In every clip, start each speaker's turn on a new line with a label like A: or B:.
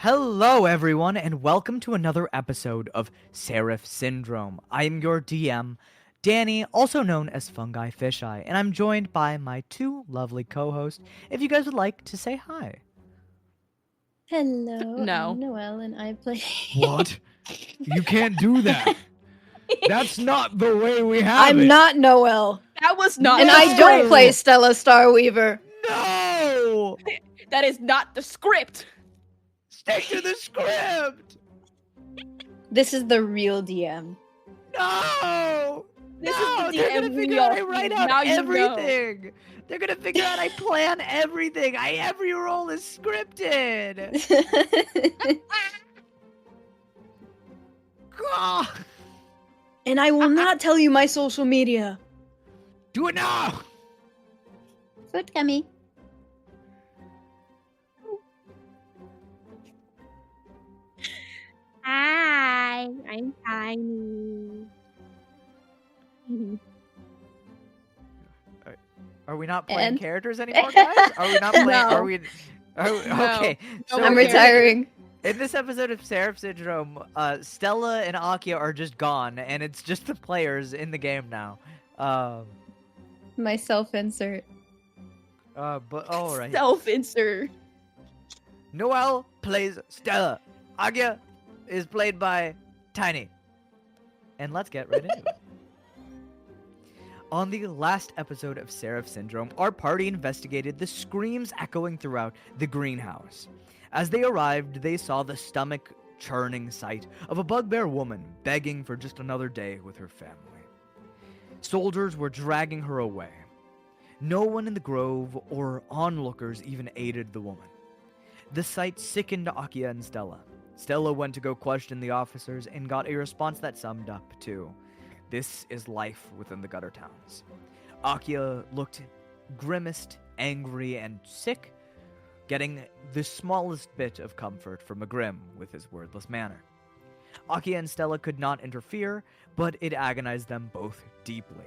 A: Hello, everyone, and welcome to another episode of Seraph Syndrome. I am your DM, Danny, also known as Fungi Fisheye, and I'm joined by my two lovely co-hosts. If you guys would like to say hi.
B: Hello,
C: No.
B: I'm Noelle, and I play.
A: What? You can't do that. That's not the way we have
B: I'm
A: it.
B: not Noelle,
C: That was not
B: and
C: the
B: I don't
C: script.
B: play Stella Starweaver.
A: No!
C: That is not the script.
A: Stick to the script!
B: This is the real DM.
A: No!
C: This
A: No,
C: is the
A: they're
C: DM
A: gonna
C: we
A: figure out
C: all
A: I write
C: see.
A: out
C: Now you know.
A: everything. They're gonna figure out I plan everything. Every role is scripted. God.
B: And I will not tell you my social media.
A: Do it now.
B: Foot coming.
D: Hi, I'm Tiny.
A: Are we not playing
B: And-
A: characters anymore, guys? Are we not playing?
C: No.
A: Are we? Okay.
C: No
B: I'm
C: more
B: retiring.
A: In this episode of Seraph Syndrome, Stella and Akia are just gone, and it's just the players in the game now.
B: My self-insert.
A: But all right.
C: Self-insert.
A: Noelle plays Stella. Akia is played by Tiny. And let's get right into it. On the last episode of Seraph Syndrome, our party investigated the screams echoing throughout the greenhouse. As they arrived, they saw the stomach-churning sight of a bugbear woman begging for just another day with her family. Soldiers were dragging her away. No one in the grove or onlookers even aided the woman. The sight sickened Akia and Stella. Stella went to go question the officers and got a response that summed up to, "This is life within the gutter towns." Akia looked grimaced, angry, and sick, getting the smallest bit of comfort from Grim with his wordless manner. Akia and Stella could not interfere, but it agonized them both deeply.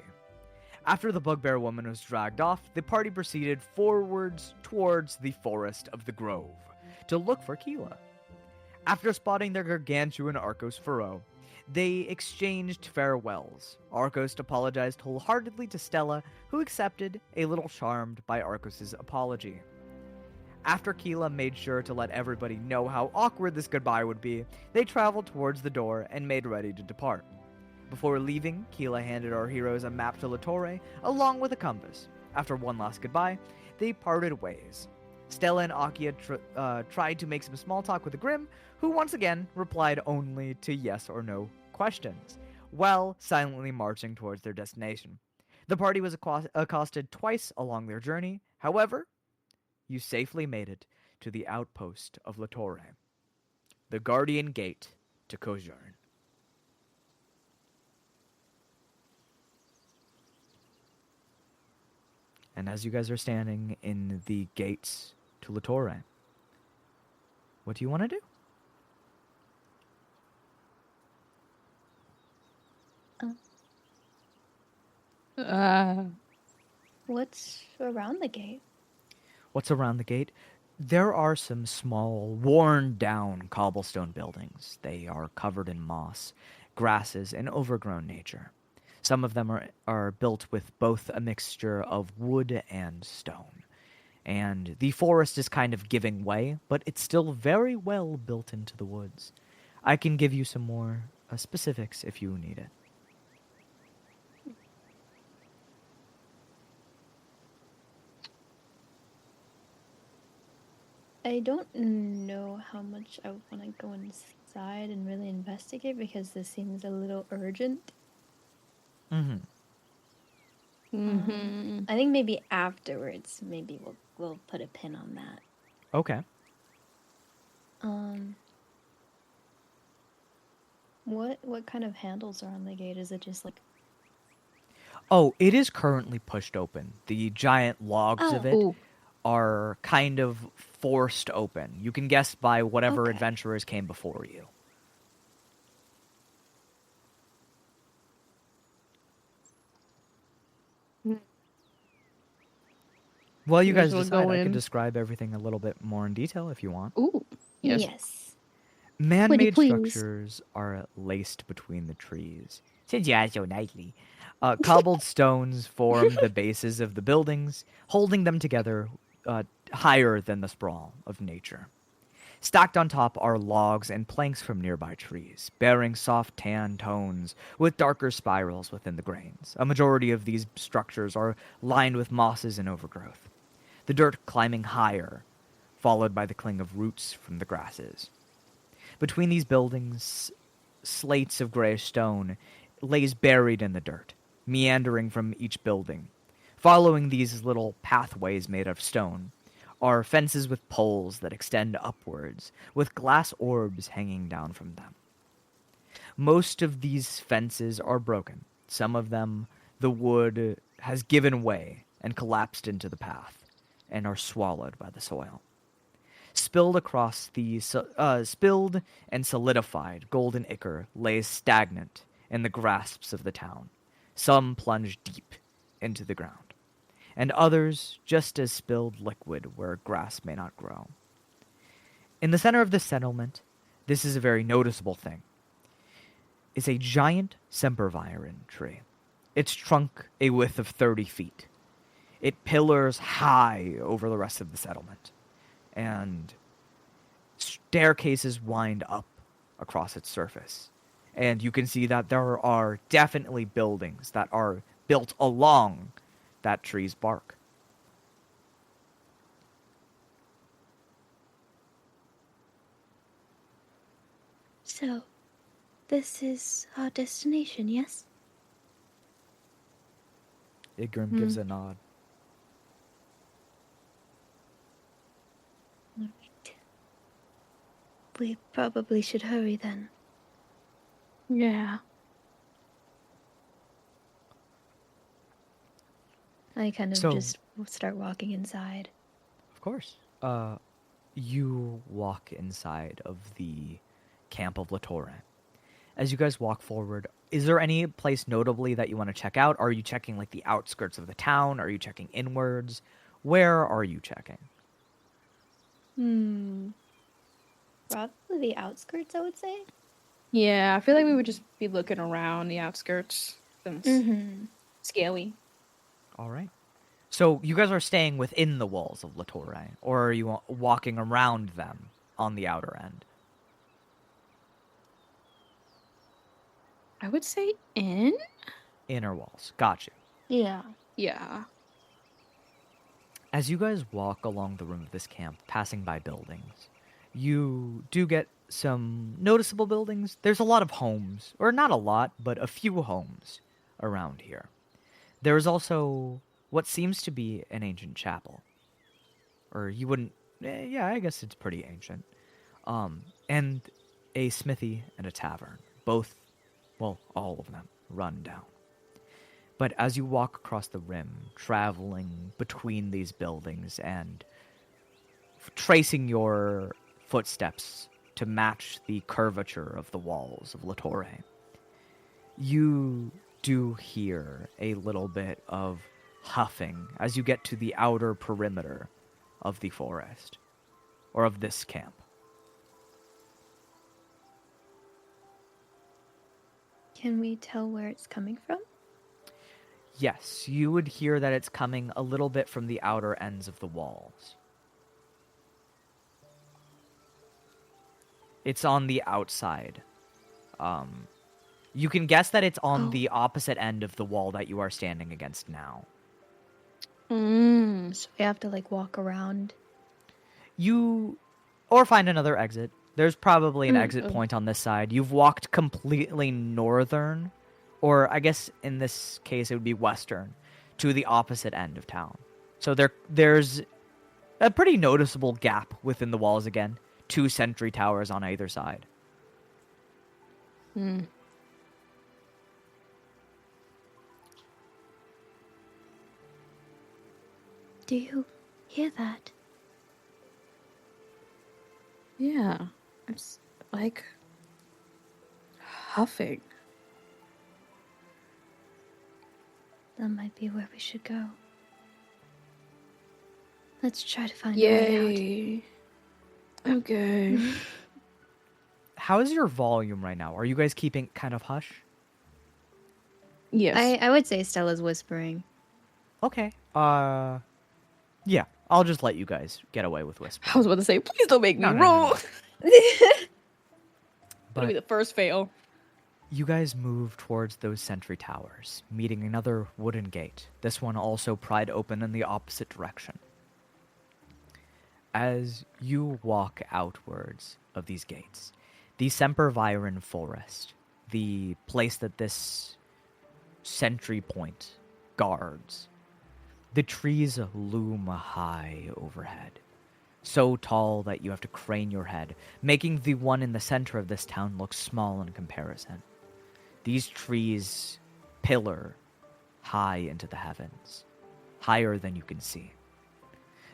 A: After the bugbear woman was dragged off, the party proceeded forwards towards the forest of the grove to look for Keela. After spotting their gargantuan Arcos furrow, they exchanged farewells. Arcos apologized wholeheartedly to Stella, who accepted, a little charmed by Arcos' apology. After Keela made sure to let everybody know how awkward this goodbye would be, they traveled towards the door and made ready to depart. Before leaving, Keela handed our heroes a map to Latorei, along with a compass. After one last goodbye, they parted ways. Stella and Akia tried to make some small talk with the Grim, who once again replied only to yes or no questions, while silently marching towards their destination. The party was accosted twice along their journey. However, you safely made it to the outpost of Latorei, the guardian gate to Kojarn. And as you guys are standing in the gates to Latorei, what do you want to do?
B: What's around the gate?
A: What's around the gate? There are some small, worn-down cobblestone buildings. They are covered in moss, grasses, and overgrown nature. Some of them are built with both a mixture of wood and stone. And the forest is kind of giving way, but it's still very well built into the woods. I can give you some more specifics if you need it.
B: I don't know how much I want to go inside and really investigate because this seems a little urgent.
A: Mm-hmm.
B: I think maybe afterwards, maybe we'll put a pin on that.
A: Okay.
B: What kind of handles are on the gate? Is it just like?
A: Oh, it is currently pushed open. The giant logs of it are kind of forced open. You can guess by whatever
B: Okay.
A: adventurers came before you. Well, you guys
C: We'll
A: decide.
C: go
A: I can
C: in.
A: describe everything a little bit more in detail if you want.
C: Ooh. Yes.
A: Man-made
D: please?
A: structures are laced between the trees. Since you asked so nicely. Cobbled stones form the bases of the buildings, holding them together higher than the sprawl of nature. Stacked on top are logs and planks from nearby trees, bearing soft tan tones with darker spirals within the grains. A majority of these structures are lined with mosses and overgrowth, the dirt climbing higher, followed by the cling of roots from the grasses. Between these buildings, slates of grayish stone lays buried in the dirt, meandering from each building. Following these little pathways made of stone are fences with poles that extend upwards, with glass orbs hanging down from them. Most of these fences are broken. Some of them, the wood has given way and collapsed into the path, and are swallowed by the soil. Spilled and solidified golden ichor lays stagnant in the grasps of the town. Some plunge deep into the ground, and others just as spilled liquid where grass may not grow. In the center of the settlement, this is a very noticeable thing, is a giant sempervirine tree. Its trunk a width of 30 feet. It pillars high over the rest of the settlement, and staircases wind up across its surface. And you can see that there are definitely buildings that are built along that tree's bark.
B: So, this is our destination, yes?
A: Igrim gives a nod.
B: Alright. We probably should hurry then.
C: Yeah.
B: I kind of
A: So-
B: just start walking inside.
A: Of course. You walk inside of the camp of Latorei. As you guys walk forward, is there any place notably that you want to check out? Are you checking like the outskirts of the town? Are you checking inwards? Where are you checking?
B: Probably the outskirts, I would say.
C: Yeah, I feel like we would just be looking around the outskirts. Since
B: Mm-hmm.
C: scary.
A: All right. So you guys are staying within the walls of Latorei, or are you walking around them on the outer end?
C: I would say in?
A: Inner walls. Got you.
B: Yeah.
C: Yeah.
A: As you guys walk along the rim of this camp, passing by buildings, you do get some noticeable buildings. There's a lot of homes, or not a lot, but a few homes around here. There is also what seems to be an ancient chapel. Or you wouldn't... yeah, I guess it's pretty ancient. And a smithy and a tavern. Both, well, all of them, run down. But as you walk across the rim, traveling between these buildings and tracing your footsteps to match the curvature of the walls of Latorei, you do hear a little bit of huffing as you get to the outer perimeter of the forest, or of this camp.
B: Can we tell where it's coming from?
A: Yes, you would hear that it's coming a little bit from the outer ends of the walls. It's on the outside. You can guess that it's on the opposite end of the wall that you are standing against now.
B: So we have to like walk around.
A: Or find another exit. There's probably an exit point on this side. You've walked completely northern, or I guess in this case it would be western, to the opposite end of town. So there's a pretty noticeable gap within the walls again. 2 sentry towers on either side.
C: Hmm.
B: Do you hear that?
C: Yeah. It's like huffing.
B: That might be where we should go. Let's try to find a way
C: Yay. Okay.
A: how's your volume right now? Are you guys keeping kind of hush?
C: Yes.
B: I would say Stella's whispering.
A: Okay. Yeah. I'll just let you guys get away with whispering.
C: I was about to say, please don't make me
A: No, no,
C: roll.
A: no, no.
C: That'll be
A: But
C: the first fail.
A: you guys move towards those sentry towers, meeting another wooden gate. This one also pried open in the opposite direction. As you walk outwards of these gates, the Semperviron Forest, the place that this sentry point guards, the trees loom high overhead, so tall that you have to crane your head, making the one in the center of this town look small in comparison. These trees pillar high into the heavens, higher than you can see.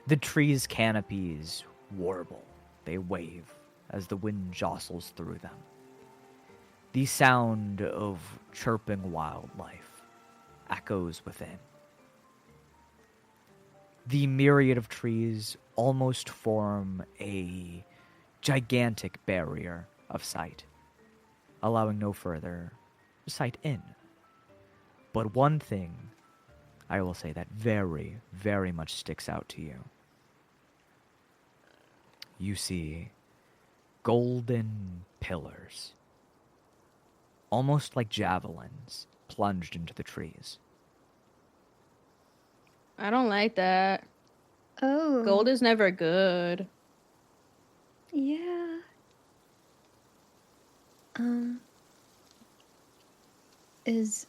A: The trees' canopies warble, they wave as the wind jostles through them. The sound of chirping wildlife echoes within. The myriad of trees almost form a gigantic barrier of sight, allowing no further sight in. But one thing I will say that very, very much sticks out to you. You see golden pillars, almost like javelins, plunged into the trees.
C: I don't like that.
B: Oh.
C: Gold is never good.
B: Yeah.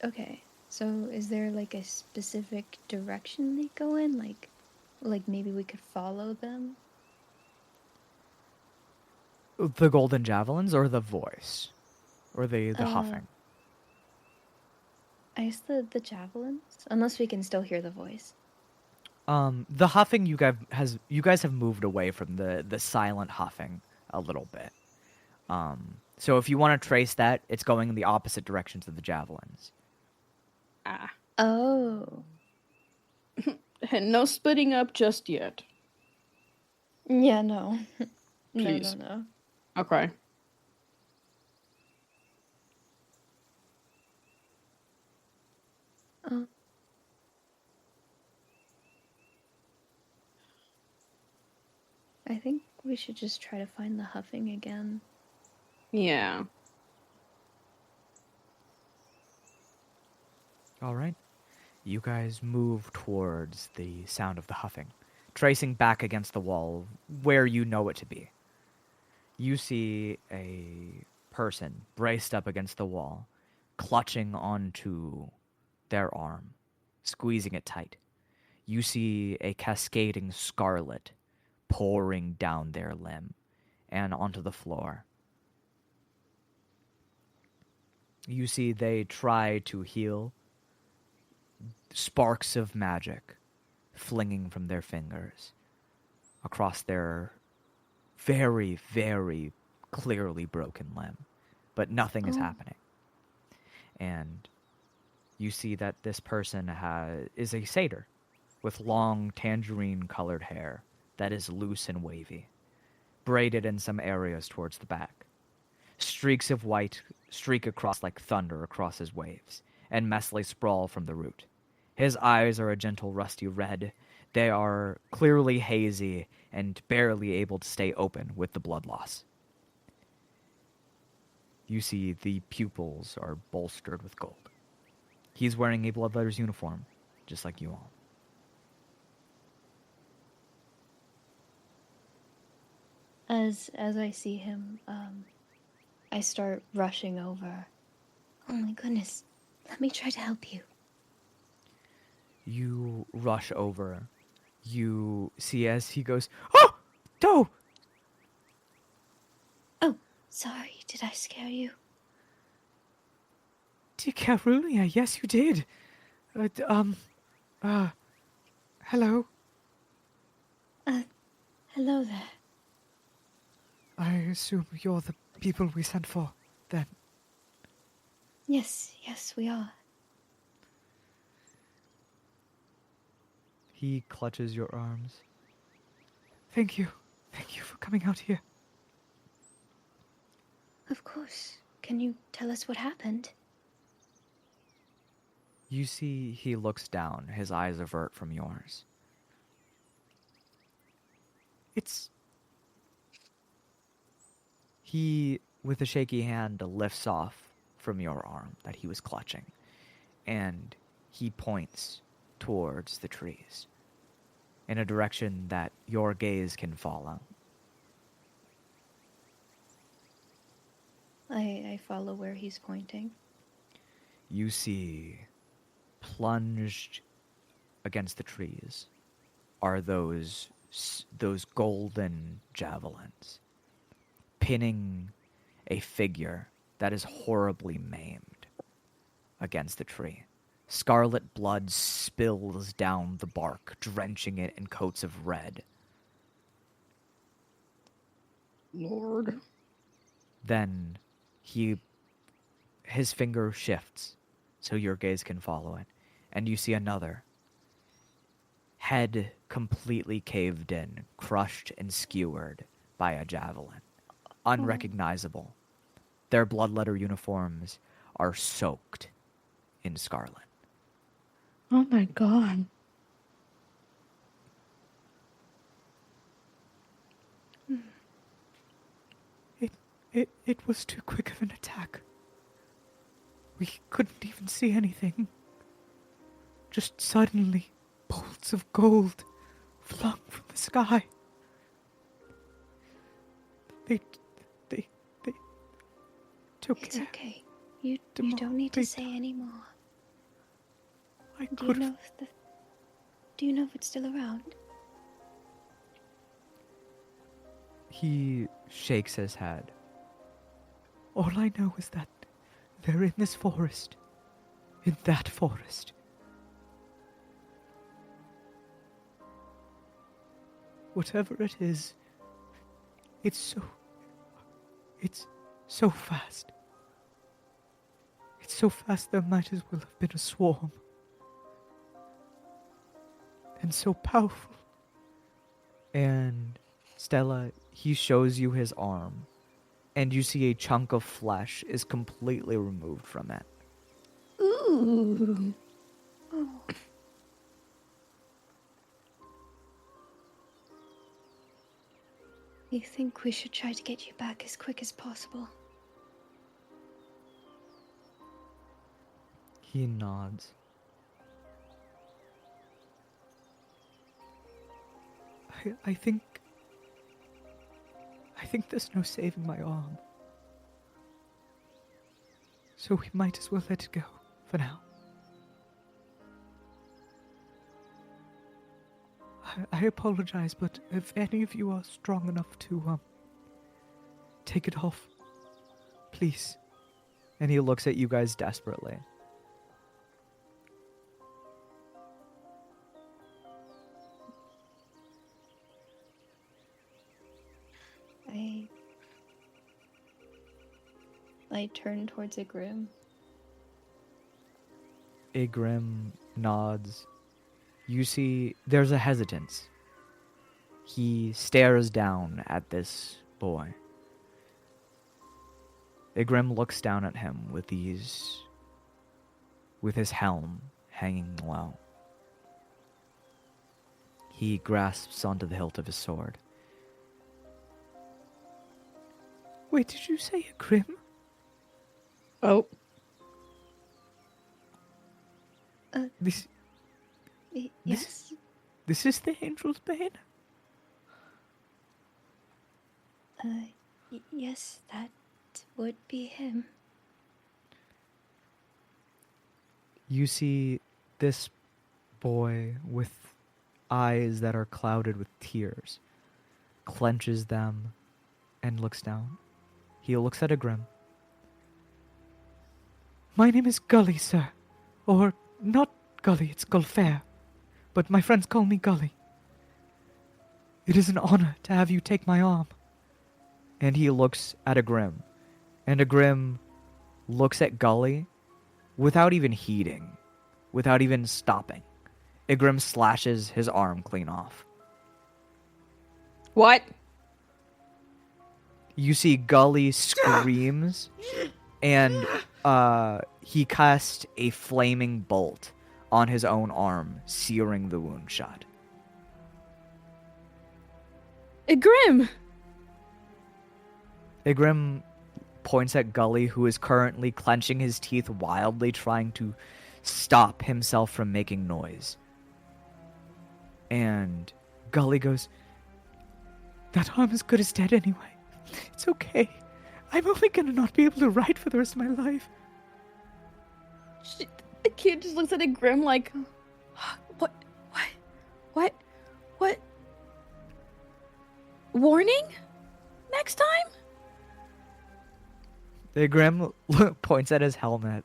B: Okay. So is there like a specific direction they go in? Like maybe we could follow them?
A: The golden javelins or the voice? Or the huffing?
B: I guess the javelins? Unless we can still hear the voice.
A: The huffing you guys have moved away from the silent huffing a little bit. So if you want to trace that, it's going in the opposite directions of the javelins.
C: Ah.
B: Oh.
C: And no splitting up just yet.
B: Yeah, no.
C: Please.
B: No.
C: Okay.
B: I think we should just try to find the huffing again.
C: Yeah.
A: All right. You guys move towards the sound of the huffing, tracing back against the wall where you know it to be. You see a person braced up against the wall, clutching onto their arm, squeezing it tight. You see a cascading scarlet pouring down their limb and onto the floor. You see they try to heal, sparks of magic flinging from their fingers across their very, very clearly broken limb, but nothing is happening. And you see that this person is a satyr with long tangerine-colored hair that is loose and wavy, braided in some areas towards the back. Streaks of white streak across like thunder across his waves, and messily sprawl from the root. His eyes are a gentle rusty red. They are clearly hazy and barely able to stay open with the blood loss. You see the pupils are bolstered with gold. He's wearing a Bloodletter's uniform, just like you all.
B: As I see him, I start rushing over. Oh my goodness. Let me try to help you.
A: You rush over. You see as he goes, "Oh! No!"
B: Oh, sorry. Did I scare you?
A: Dear Carulia, yes you did. Hello?
B: Hello there.
A: I assume you're the people we sent for, then.
B: Yes, we are.
A: He clutches your arms. Thank you. Thank you for coming out here.
B: Of course. Can you tell us what happened?
A: You see he looks down, his eyes avert from yours. He, with a shaky hand, lifts off from your arm that he was clutching, and he points towards the trees in a direction that your gaze can follow.
B: I follow where he's pointing.
A: You see, plunged against the trees are those golden javelins, pinning a figure that is horribly maimed against the tree. Scarlet blood spills down the bark, drenching it in coats of red.
C: Lord.
A: Then his finger shifts so your gaze can follow it, and you see another. Head completely caved in, crushed and skewered by a javelin. Unrecognizable. Their blood-letter uniforms are soaked in scarlet.
C: Oh my god.
A: It was too quick of an attack. We couldn't even see anything. Just suddenly, bolts of gold flung from the sky. They took
B: It's
A: care.
B: okay. You don't need to say any more. Do you know if it's still around?
A: He shakes his head. All I know is that they're in this forest. In that forest. Whatever it is, it's so fast. It's so fast there might as well have been a swarm. And so powerful. And Stella, he shows you his arm, and you see a chunk of flesh is completely removed from it.
C: Ooh.
B: Oh. You think we should try to get you back as quick as possible?
A: He nods. I think there's no saving my arm. So we might as well let it go for now. I apologize, but if any of you are strong enough to take it off, please. And he looks at you guys desperately.
B: I turn towards a Grim.
A: Igrim nods. You see, there's a hesitance. He stares down at this boy. Igrim looks down at him with his helm hanging low. He grasps onto the hilt of his sword. Wait, did you say Igrim?
C: Oh.
B: Yes?
A: This is the Angel's Bane?
B: Yes, that would be him.
A: You see this boy with eyes that are clouded with tears, clenches them, and looks down. He looks at Igrim. My name is Gully, sir. Or, not Gully, it's Gulfair. But my friends call me Gully. It is an honor to have you take my arm. And he looks at Igrim. And Igrim looks at Gully without even heeding, without even stopping. Igrim slashes his arm clean off.
C: What?
A: you see Gully screams, and he casts a flaming bolt on his own arm, searing the wound shut.
C: Grim!
A: Igrim points at Gully, who is currently clenching his teeth wildly, trying to stop himself from making noise. And Gully goes, "That arm is good as dead anyway. It's okay. I'm only gonna not be able to write for the rest of my life."
C: The kid just looks at it grim like, what? Warning? Next time?
A: Igrim points at his helmet.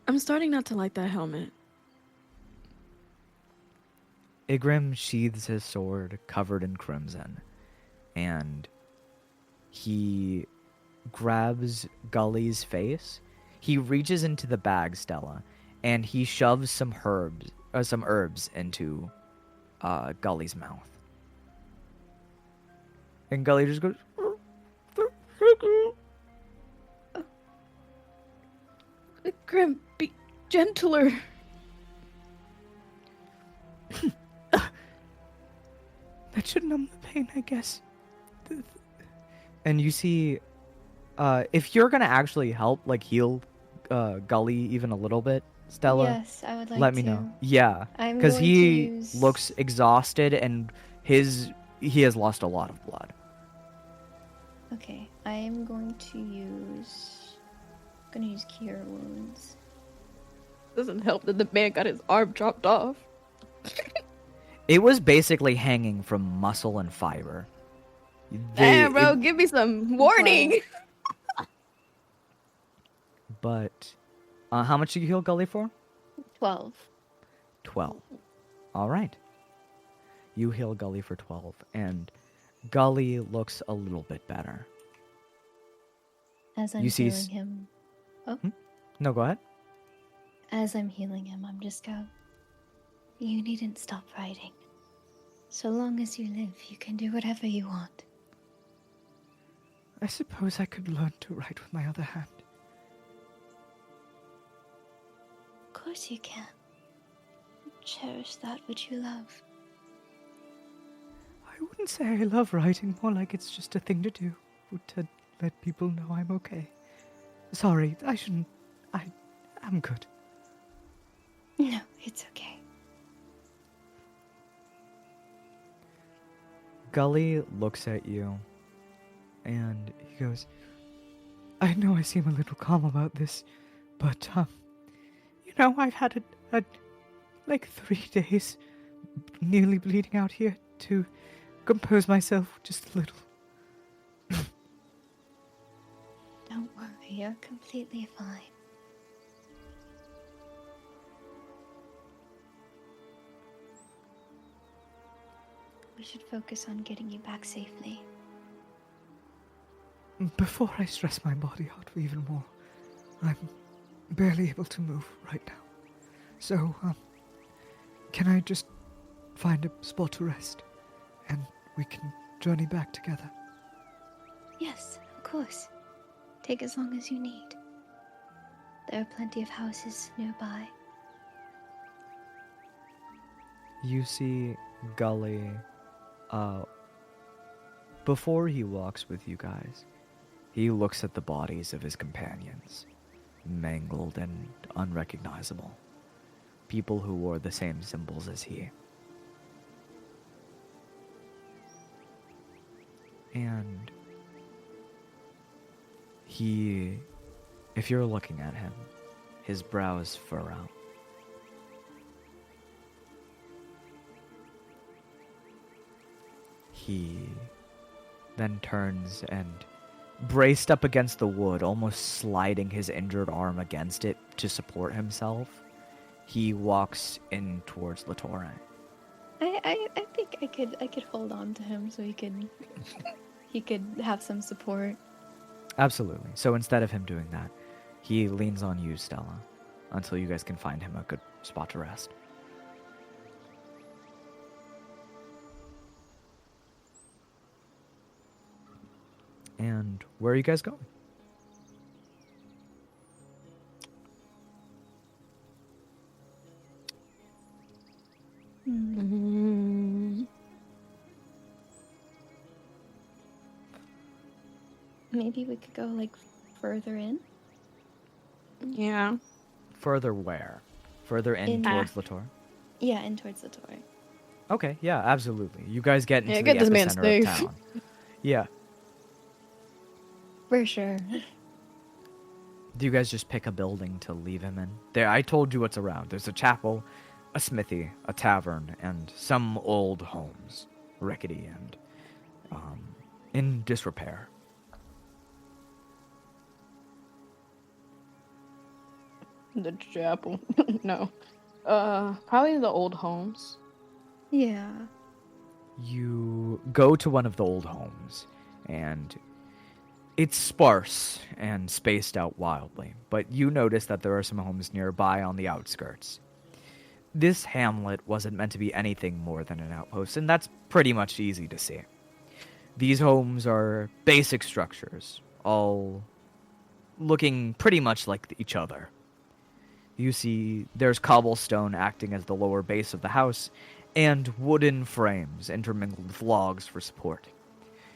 C: I'm starting not to like that helmet.
A: Igrim sheathes his sword covered in crimson, and he grabs Gully's face. He reaches into the bag, Stella, and he shoves some herbs into Gully's mouth. And Gully just goes,
C: Grim, be gentler.
A: "That should numb the pain, I guess." And you see, if you're gonna actually help, like, heal Gully even a little bit, Stella,
B: Yes, I would like
A: let me
B: to.
A: know. Yeah,
B: I'm
A: because
B: going
A: he
B: to use...
A: looks exhausted and he has lost a lot of blood.
B: Okay, I am going to use... Cure Wounds.
C: Doesn't help that the man got his arm chopped off.
A: It was basically hanging from muscle and fiber.
C: Damn, bro, give me some warning.
A: But how much did you heal Gully for?
B: 12.
A: 12. All right. You heal Gully for 12, and Gully looks a little bit better.
B: As I'm
A: You see
B: healing him... Oh?
A: No, go ahead.
B: As I'm healing him, I'm just go... You needn't stop writing. So long as you live, you can do whatever you want.
A: I suppose I could learn to write with my other hand.
B: Of course you can. Cherish that which you love.
A: I wouldn't say I love writing, more like it's just a thing to do, to let people know I'm okay. Sorry, I shouldn't... I'm good.
B: No, it's okay.
A: Gully looks at you, and he goes, "I know I seem a little calm about this, but, I've had like 3 days nearly bleeding out here to compose myself just a little."
B: Don't worry, you're completely fine. We should focus on getting you back safely.
A: Before I stress my body out even more, I'm barely able to move right now. So, can I just find a spot to rest, and we can journey back together?
B: Yes, of course. Take as long as you need. There are plenty of houses nearby.
A: You see Gully, before he walks with you guys, he looks at the bodies of his companions, mangled and unrecognizable. People who wore the same symbols as he. And he, if you're looking at him, his brows furrow. He then turns and, braced up against the wood, almost sliding his injured arm against it to support himself, he walks in towards Latorei.
B: I think I could hold on to him so he could have some support.
A: Absolutely. So instead of him doing that, he leans on you, Stella, until you guys can find him a good spot to rest. And where are you guys going?
C: Mm,
B: Maybe we could go like further in.
C: yeah.
A: Further where? Further in towards Latorei?
B: Yeah, in towards the toy.
A: Okay, yeah, absolutely. You guys get into
C: Yeah,
A: the
C: get this man
A: epicenter of
C: safe.
A: town. Yeah.
B: For sure.
A: Do you guys just pick a building to leave him in? There, I told you what's around. There's a chapel, a smithy, a tavern, and some old homes, rickety and in disrepair.
C: The chapel. No. Probably the old homes.
B: Yeah.
A: You go to one of the old homes, and it's sparse and spaced out wildly, but you notice that there are some homes nearby on the outskirts. This hamlet wasn't meant to be anything more than an outpost, and that's pretty much easy to see. These homes are basic structures, all looking pretty much like each other. You see there's cobblestone acting as the lower base of the house, and wooden frames intermingled with logs for support.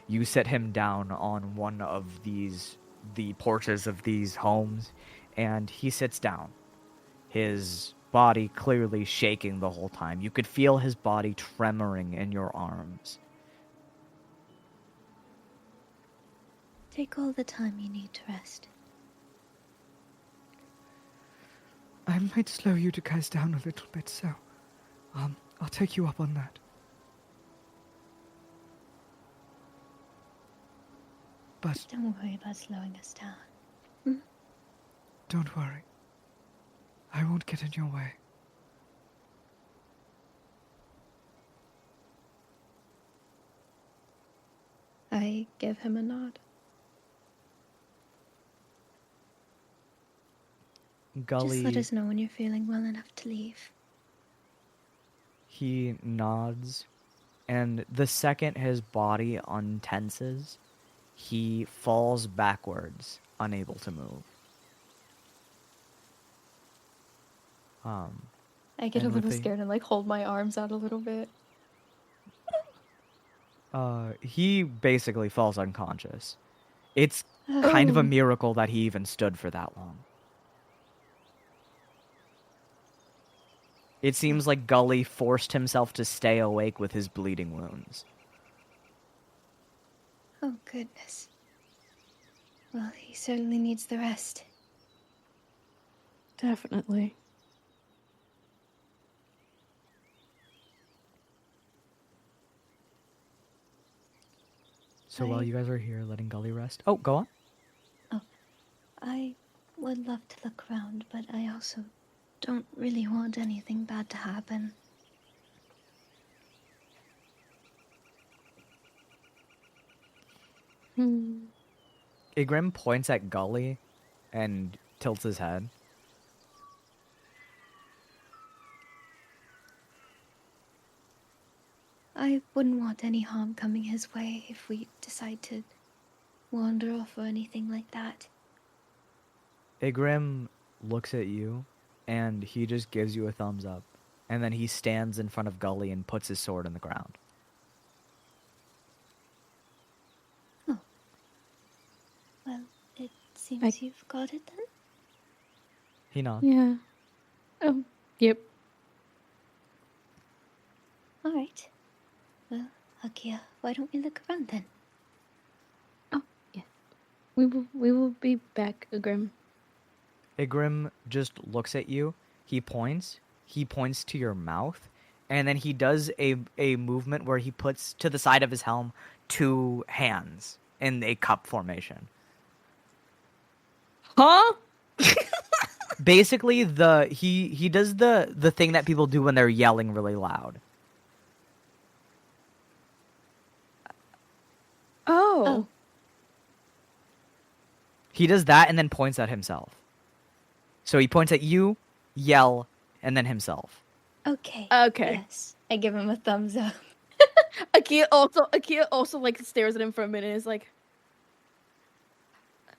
A: You set him down on one of the porches of these homes, and he sits down, his body clearly shaking the whole time. You could feel his body tremoring in your arms.
B: Take all the time you need to rest.
E: I might slow you guys down a little bit, so I'll take you up on that. But
B: Don't worry about slowing us down.
E: don't worry. I won't get in your way.
B: I give him a nod.
A: Gully,
B: Just let us know when you're feeling well enough to leave.
A: he nods, and the second his body untenses, he falls backwards, unable to move.
B: I get a
A: And with
B: little
A: the-
B: scared and like hold my arms out a little bit.
A: He basically falls unconscious. It's kind of a miracle that he even stood for that long. It seems like Gully forced himself to stay awake with his bleeding wounds.
B: Oh, goodness. Well, he certainly needs the rest.
C: Definitely.
A: So while you guys are here letting Gully rest... Oh, go on.
B: I would love to look around, but I also don't really want anything bad to happen.
A: Igrim points at Gully and tilts his head.
B: I wouldn't want any harm coming his way if we decide to wander off or anything like that.
A: Igrim looks at you, and he just gives you a thumbs up. And then he stands in front of Gully and puts his sword in the ground.
B: Well, it seems you've got it then?
A: He nods.
C: Yeah. Oh, yep.
B: All right. Well, Akia, why don't we look around then?
C: Oh, yeah. We will be back, Grim.
A: Igrim just looks at you. He points to your mouth, and then he does a movement where he puts to the side of his helm 2 hands in a cup formation.
C: Huh?
A: Basically, he does the thing that people do when they're yelling really loud.
C: Oh.
A: He does that and then points at himself. So he points at you, yell, and then himself.
B: Okay.
C: Okay.
B: Yes. I give him a thumbs up.
C: Akia also like stares at him for a minute and is like,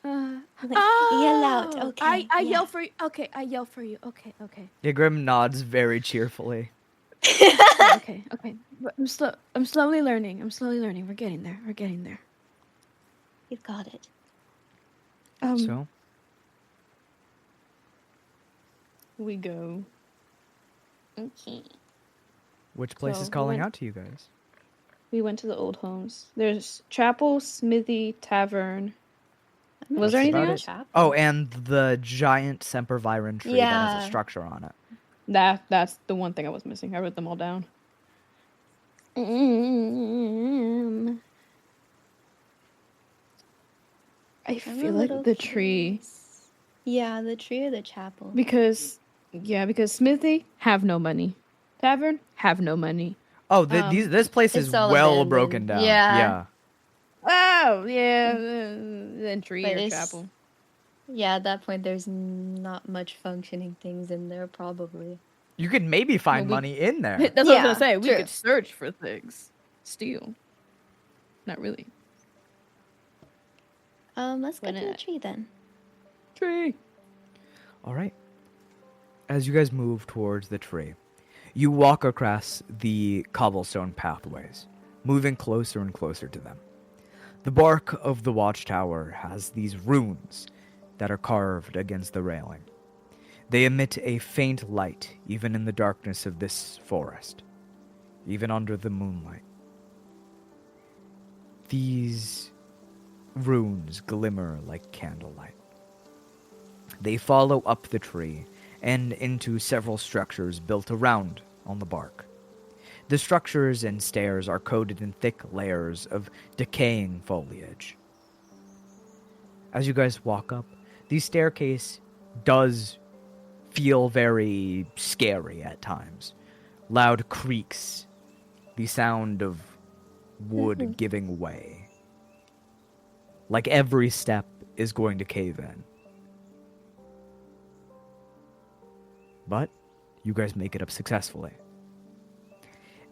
B: Like, yell out, okay?
C: I
B: yeah.
C: yell for you. Okay, I yell for you. Okay.
A: Ygritte nods very cheerfully.
C: Okay. But I'm slowly learning. We're getting there.
B: You've got it.
A: So,
C: We go.
B: Okay.
A: which place
C: So,
A: is
C: we
A: calling
C: went-
A: out to you guys?
C: We went to the old homes. There's chapel, smithy, tavern. Was there
A: That's
C: anything
A: about
C: else?
A: it. Oh, and the giant sempervirine tree that has
B: Yeah.
A: a structure on it.
C: That's the one thing I was missing. I wrote them all down. I
B: I'm a
C: feel like
B: little
C: the tree
B: curious. Yeah, the tree or the chapel.
C: because smithy have no money. Tavern have no money.
A: Oh, this place is
B: it's all
A: well
B: abandoned.
A: broken down.
B: Yeah.
C: Oh, yeah, then tree
B: But
C: or
B: it's-
C: chapel.
B: Yeah, at that point, there's not much functioning things in there, probably.
A: You could maybe find
C: Well, we-
A: money in there.
C: That's what I was
B: Yeah,
C: gonna say. We
B: true.
C: could search for things. Steal. Not really.
B: Let's go
C: Why
B: to the
C: not?
B: tree then.
C: Tree.
A: All right. As you guys move towards the tree, you walk across the cobblestone pathways, moving closer and closer to them. The bark of the watchtower has these runes that are carved against the railing. They emit a faint light even in the darkness of this forest, even under the moonlight. These runes glimmer like candlelight. They follow up the tree and into several structures built around on the bark. The structures and stairs are coated in thick layers of decaying foliage. As you guys walk up, the staircase does feel very scary at times. Loud creaks, the sound of wood giving way. Like every step is going to cave in. But you guys make it up successfully.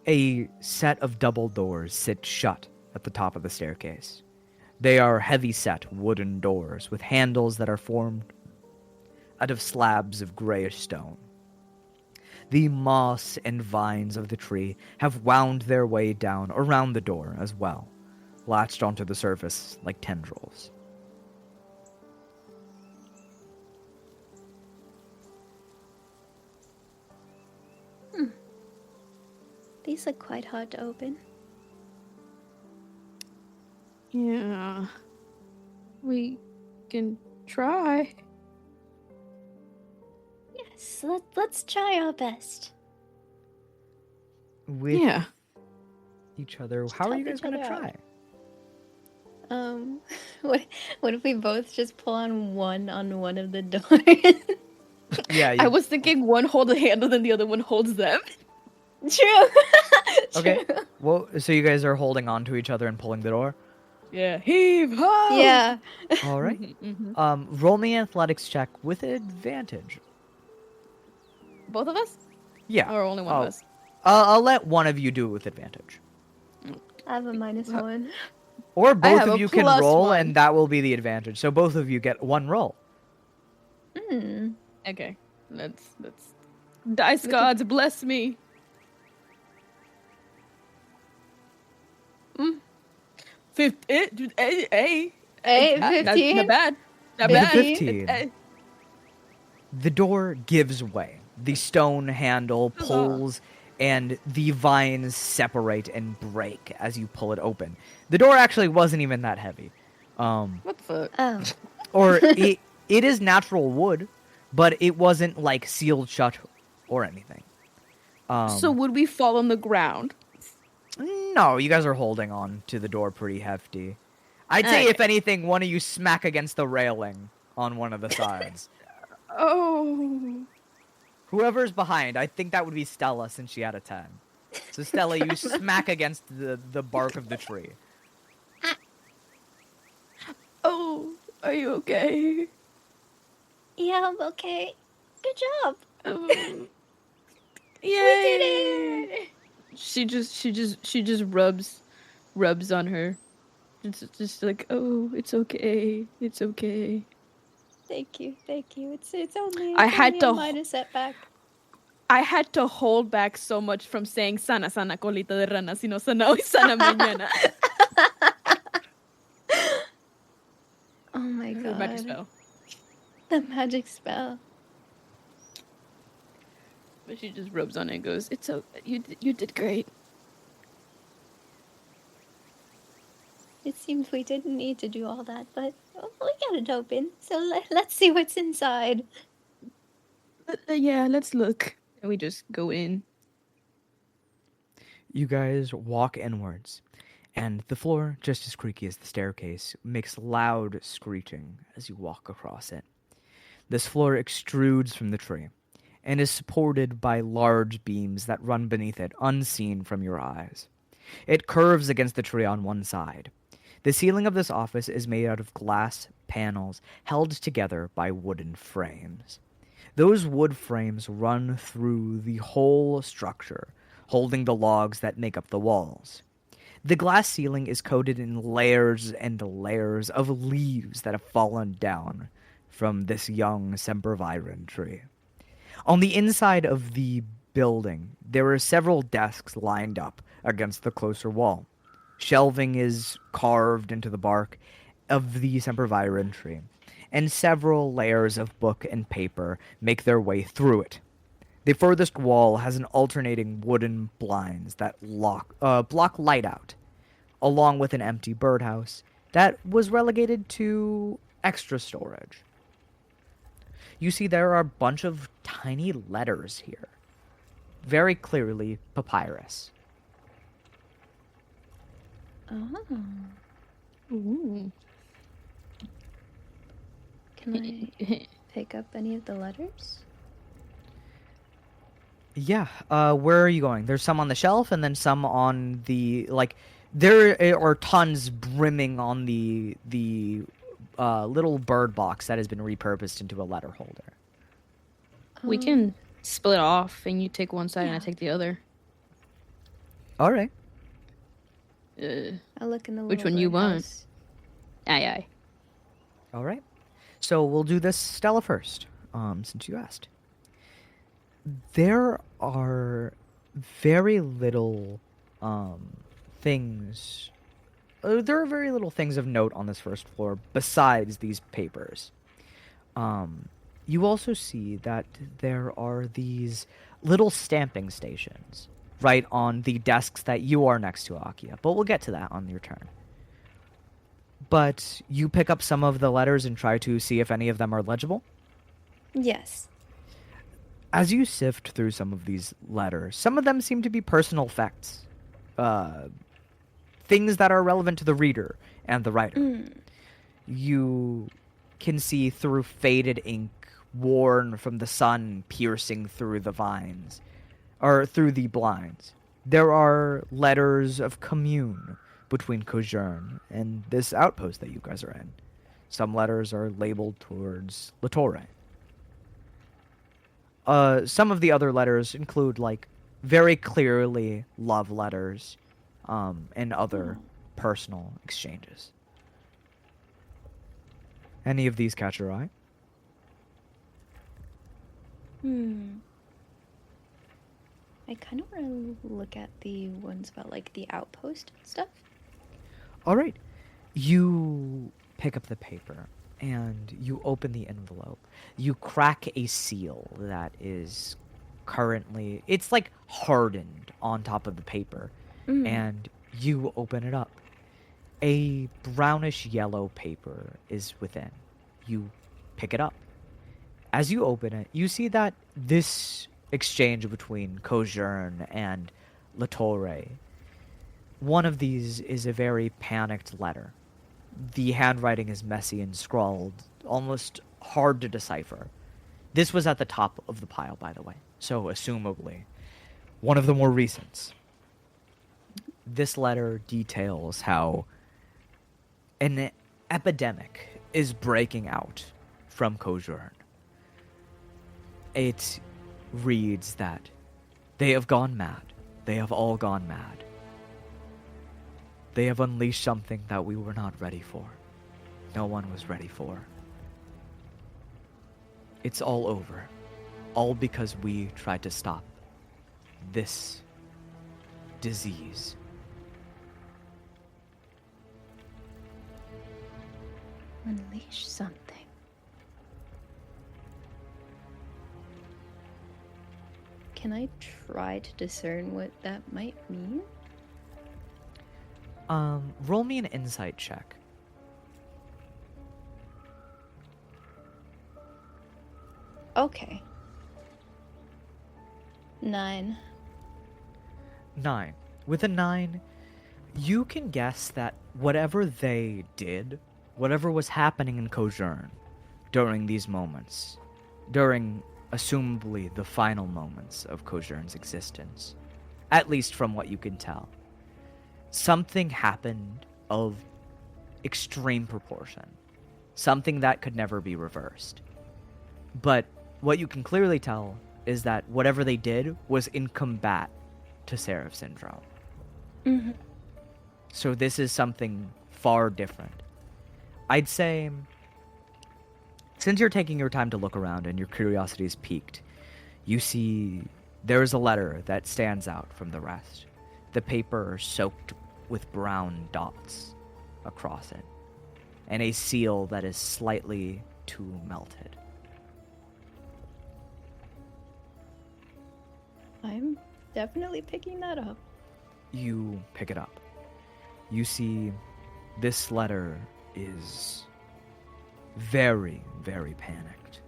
A: A set of double doors sit shut at the top of the staircase. They are heavy-set wooden doors with handles that are formed out of slabs of grayish stone. The moss and vines of the tree have wound their way down around the door as well, latched onto the surface like tendrils.
B: These are quite hard to open.
C: Yeah. We can try.
B: Yes, let's try our best.
A: With
C: Yeah.
A: each other, how are
B: help
A: you guys
B: each
A: going to
B: other out.
A: try?
B: What if we both just pull on one of the doors?
A: Yeah,
C: I was thinking one holds the handle and the other one holds them.
B: True.
A: Okay.
B: True.
A: Well, so you guys are holding on to each other and pulling the door?
C: Yeah. Heave ho!
B: Yeah.
A: All right.
C: Mhm.
A: Roll me an athletics check with advantage.
C: Both of us?
A: Yeah.
C: Or only one
A: Oh.
C: of us?
A: I'll let one of you do it with advantage.
B: I have a -1.
A: Or both
C: have
A: of
C: a
A: you can
C: plus
A: roll,
C: one.
A: and that will be the advantage. So both of you get one roll.
B: Hmm.
C: Okay. Let's dice gods bless me.
B: Mm.
C: 15. Hey.
B: Hey,
C: Not
B: 15.
C: bad. Not
A: With a
C: bad.
A: 15.
C: Eh,
A: The door gives way. The stone handle pulls, and the vines separate and break as you pull it open. The door actually wasn't even that heavy.
C: What the fuck?
B: Oh.
A: Or it is natural wood, but it wasn't like sealed shut or anything.
C: So would we fall on the ground?
A: No, you guys are holding on to the door pretty hefty. I'd say if anything, one of you smack against the railing on one of the sides.
C: Oh.
A: Whoever's behind, I think that would be Stella since she had a 10. So Stella, you smack against the bark of the tree.
C: Oh. Are you okay?
B: Yeah, I'm okay. Good job.
C: Yay.
B: We did it.
C: She just rubs on her It's just like, oh, it's okay. It's okay.
B: Thank you. It's only
C: I had
B: a
C: to
B: minor setback.
C: I had to hold back so much from saying sana sana colita de rana, sino sana hoy, sana mañana.
B: Oh my
C: Her magic
B: god.
C: spell.
B: The magic spell.
C: But she just rubs on it and goes, "It's so you did great."
B: It seems we didn't need to do all that, but we got it open. So let's see what's inside.
C: Yeah, let's look. And we just go in.
A: You guys walk inwards, and the floor, just as creaky as the staircase, makes loud screeching as you walk across it. This floor extrudes from the tree and is supported by large beams that run beneath it, unseen from your eyes. It curves against the tree on one side. The ceiling of this office is made out of glass panels held together by wooden frames. Those wood frames run through the whole structure, holding the logs that make up the walls. The glass ceiling is coated in layers and layers of leaves that have fallen down from this young sempervirens tree. On the inside of the building, there are several desks lined up against the closer wall. Shelving is carved into the bark of the sempervirens tree, and several layers of book and paper make their way through it. The furthest wall has an alternating wooden blinds that block light out, along with an empty birdhouse that was relegated to extra storage. You see there are a bunch of tiny letters here. Very clearly papyrus.
B: Oh.
C: Ooh.
B: Can I pick up any of the letters?
A: Yeah, where are you going? There's some on the shelf and then some on the, there are tons brimming on the little bird box that has been repurposed into a letter holder.
C: We can split off, and you take one side and I take the other.
A: All right.
B: I'll look in the
C: Which
B: little
C: one you want?
B: birdhouse.
C: Aye.
A: All right. So we'll do this Stella first, since you asked. There are very little things. There are very little things of note on this first floor besides these papers. You also see that there are these little stamping stations right on the desks that you are next to, Akia. But we'll get to that on your turn. But you pick up some of the letters and try to see if any of them are legible.
B: Yes.
A: As you sift through some of these letters, some of them seem to be personal facts. Things that are relevant to the reader and the writer. You can see through faded ink worn from the sun piercing through the vines, or through the blinds. There are letters of commune between Kojern and this outpost that you guys are in. Some letters are labeled towards Latorei. Some of the other letters include, very clearly love letters, and other personal exchanges. Any of these catch your eye?
B: I kind of want to look at the ones about, the outpost and stuff.
A: All right. You pick up the paper and you open the envelope. You crack a seal that is currently, it's hardened on top of the paper. And you open it up. A brownish yellow paper is within. You pick it up. As you open it, you see that this exchange between Kojern and Latorei, one of these is a very panicked letter. The handwriting is messy and scrawled, almost hard to decipher. This was at the top of the pile, by the way, so assumably one of the more recents. This letter details how an epidemic is breaking out from Kojern. It reads that they have gone mad. They have all gone mad. They have unleashed something that we were not ready for. No one was ready for. It's all over. All because we tried to stop this disease.
B: Unleash something. Can I try to discern what that might mean?
A: Roll me an insight check.
B: Okay. 9.
A: 9. With a 9, you can guess that whatever they did, whatever was happening in Kojern during these moments, during assumably the final moments of Kojern's existence, at least from what you can tell, something happened of extreme proportion, something that could never be reversed. But what you can clearly tell is that whatever they did was in combat to Seraph Syndrome.
B: Mm-hmm.
A: So this is something far different. I'd say, since you're taking your time to look around and your curiosity is piqued, you see there's a letter that stands out from the rest. The paper soaked with brown dots across it, and a seal that is slightly too melted.
B: I'm definitely picking that up.
A: You pick it up. You see this letter is very, very panicked.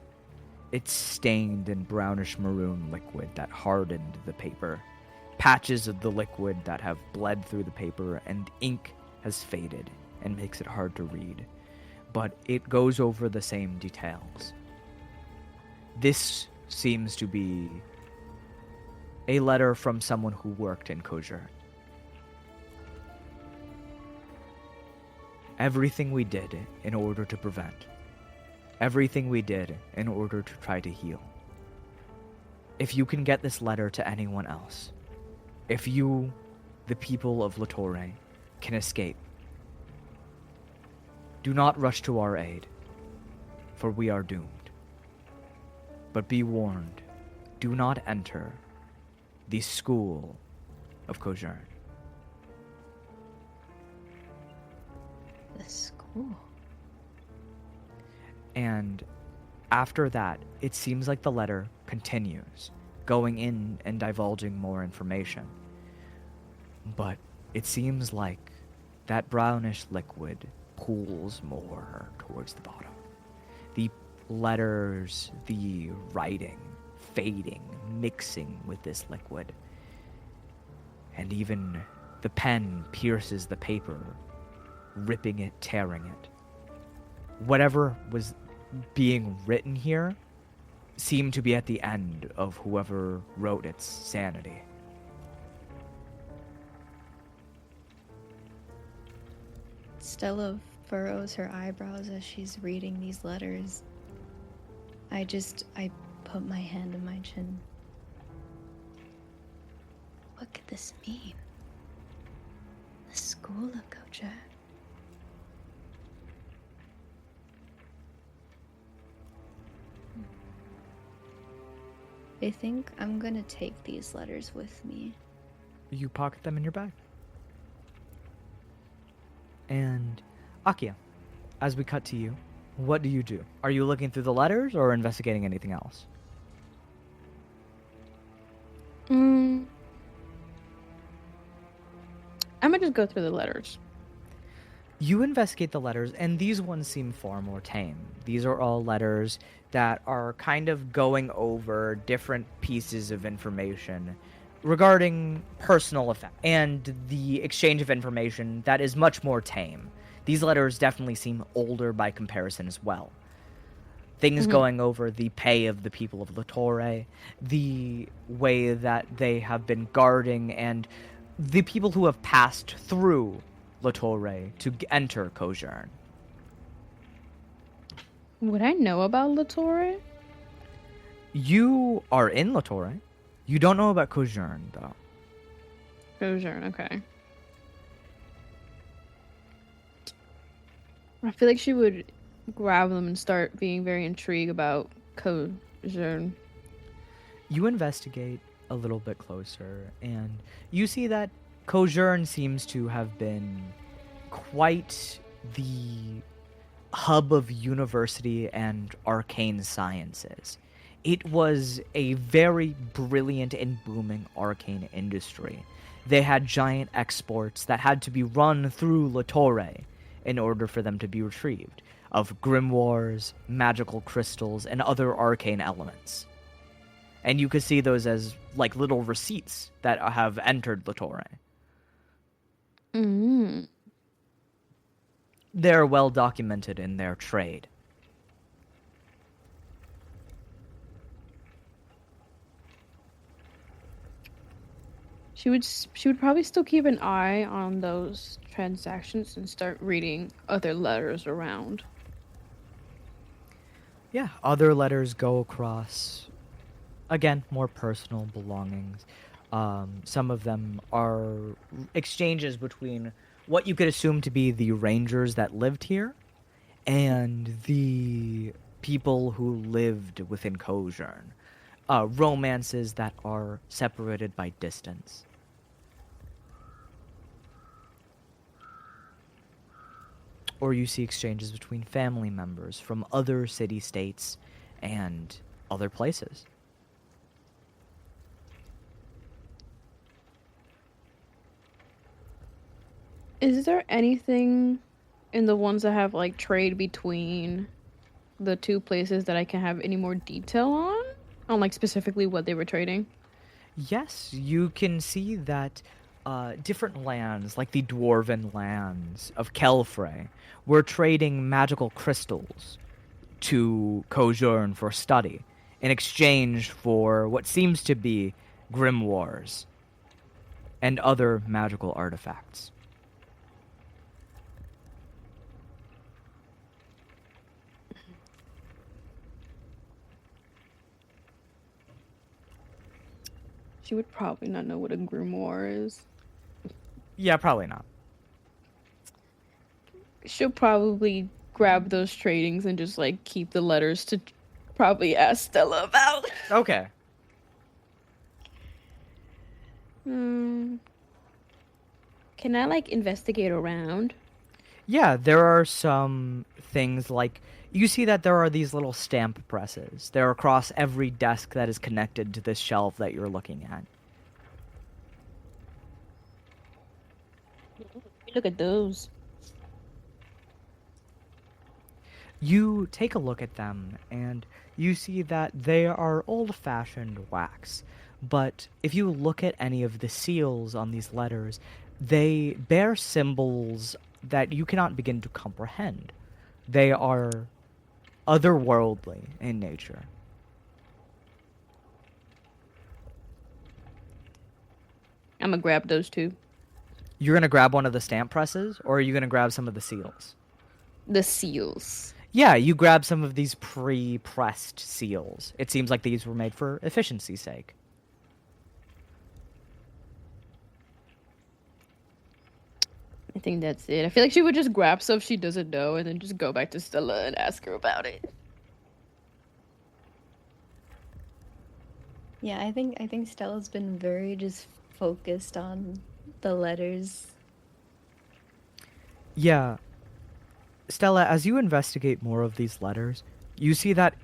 A: It's stained in brownish maroon liquid that hardened the paper. Patches of the liquid that have bled through the paper, and ink has faded and makes it hard to read. But it goes over the same details. This seems to be a letter from someone who worked in Kojern. Everything we did in order to prevent. Everything we did in order to try to heal. If you can get this letter to anyone else, if you, the people of Latorei, can escape, do not rush to our aid, for we are doomed. But be warned, do not enter the school of Kojern.
B: The school.
A: And after that, it seems like the letter continues, going in and divulging more information. But it seems like that brownish liquid pools more towards the bottom. The letters, the writing, fading, mixing with this liquid. And even the pen pierces the paper, ripping it, tearing it. Whatever was being written here seemed to be at the end of whoever wrote its sanity.
B: Stella furrows her eyebrows as she's reading these letters. I put my hand in my chin. What could this mean? The school of Kojern. I think I'm gonna take these letters with me.
A: You pocket them in your bag. And Akia, as we cut to you, what do you do? Are you looking through the letters or investigating anything else?
C: I'm gonna just go through the letters.
A: You investigate the letters, and these ones seem far more tame. These are all letters that are kind of going over different pieces of information regarding personal effects and the exchange of information that is much more tame. These letters definitely seem older by comparison as well. Things going over the pay of the people of Latorei, the way that they have been guarding, and the people who have passed through Latorei to enter Kojern.
C: Would I know about Latorei?
A: You are in Latorei. You don't know about Kojern, though.
C: Kojern, okay. I feel like she would grab them and start being very intrigued about Kojern.
A: You investigate a little bit closer, and you see that Kojern seems to have been quite the hub of university and arcane sciences. It was a very brilliant and booming arcane industry. They had giant exports that had to be run through Latorei in order for them to be retrieved, of grimoires, magical crystals, and other arcane elements. And you could see those as like little receipts that have entered Latorei.
C: Mm.
A: They're well documented in their trade.
C: She would probably still keep an eye on those transactions and start reading other letters around.
A: Yeah, other letters go across, again, more personal belongings. Some of them are exchanges between what you could assume to be the rangers that lived here and the people who lived within Kojern. Romances that are separated by distance. Or you see exchanges between family members from other city-states and other places.
C: Is there anything in the ones that have like trade between the two places that I can have any more detail on? On like specifically what they were trading?
A: Yes, you can see that different lands, like the dwarven lands of Kelfrey, were trading magical crystals to Kojern for study in exchange for what seems to be grimoires and other magical artifacts.
C: She would probably not know what a grimoire is.
A: Yeah, probably not.
C: She'll probably grab those tradings and just like keep the letters to probably ask Stella about.
A: Okay.
C: Can I like investigate around?
A: Yeah, there are some things like you see that there are these little stamp presses. They're across every desk that is connected to this shelf that you're looking at.
C: Look at those.
A: You take a look at them, and you see that they are old-fashioned wax. But if you look at any of the seals on these letters, they bear symbols that you cannot begin to comprehend. They are otherworldly in nature.
C: I'm gonna grab those two.
A: You're going to grab one of the stamp presses, or are you going to grab some of the seals?
C: The seals.
A: Yeah, you grab some of these pre-pressed seals. It seems like these were made for efficiency's sake.
C: I think that's it. I feel like she would just grab stuff she doesn't know and then just go back to Stella and ask her about it.
B: Yeah, I think Stella's been very just focused on the letters.
A: Yeah. Stella, as you investigate more of these letters, you see that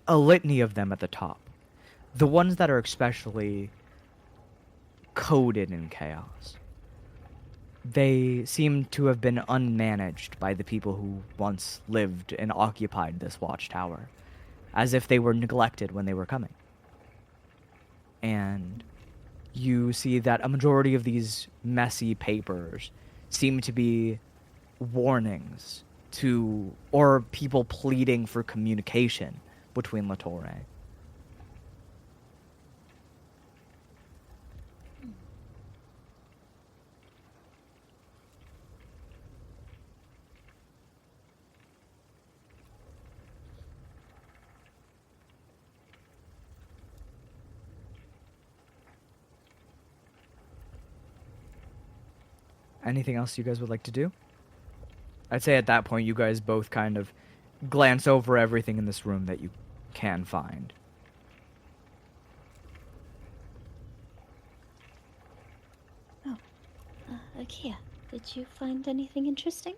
A: a litany of them at the top. The ones that are especially coded in chaos. They seem to have been unmanaged by the people who once lived and occupied this watchtower, as if they were neglected when they were coming. And you see that a majority of these messy papers seem to be warnings to, or people pleading for communication between Latorei. Anything else you guys would like to do? I'd say at that point you guys both kind of glance over everything in this room that you can find.
B: Akia, did you find anything interesting?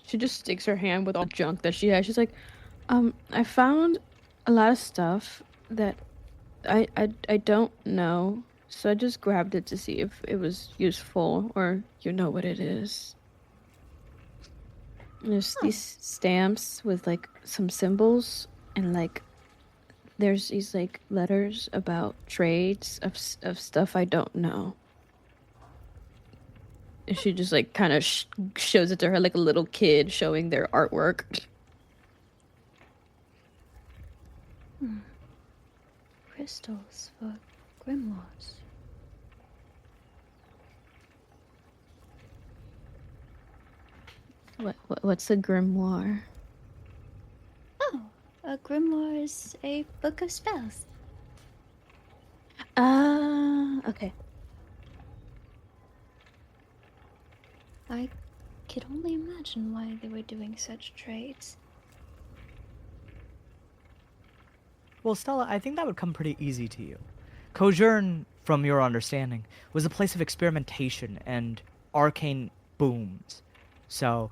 C: She just sticks her hand with all junk that she has. She's like, I found a lot of stuff that I don't know, so I just grabbed it to see if it was useful or you know what it is. There's these stamps with like some symbols and like there's these like letters about trades of stuff I don't know. And she just like kind of shows it to her like a little kid showing their artwork.
B: Crystals for grimoires.
C: What's a grimoire?
B: Oh, a grimoire is a book of spells.
C: Okay.
B: I could only imagine why they were doing such trades.
A: Well, Stella, I think that would come pretty easy to you. Kojurn, from your understanding, was a place of experimentation and arcane booms. So,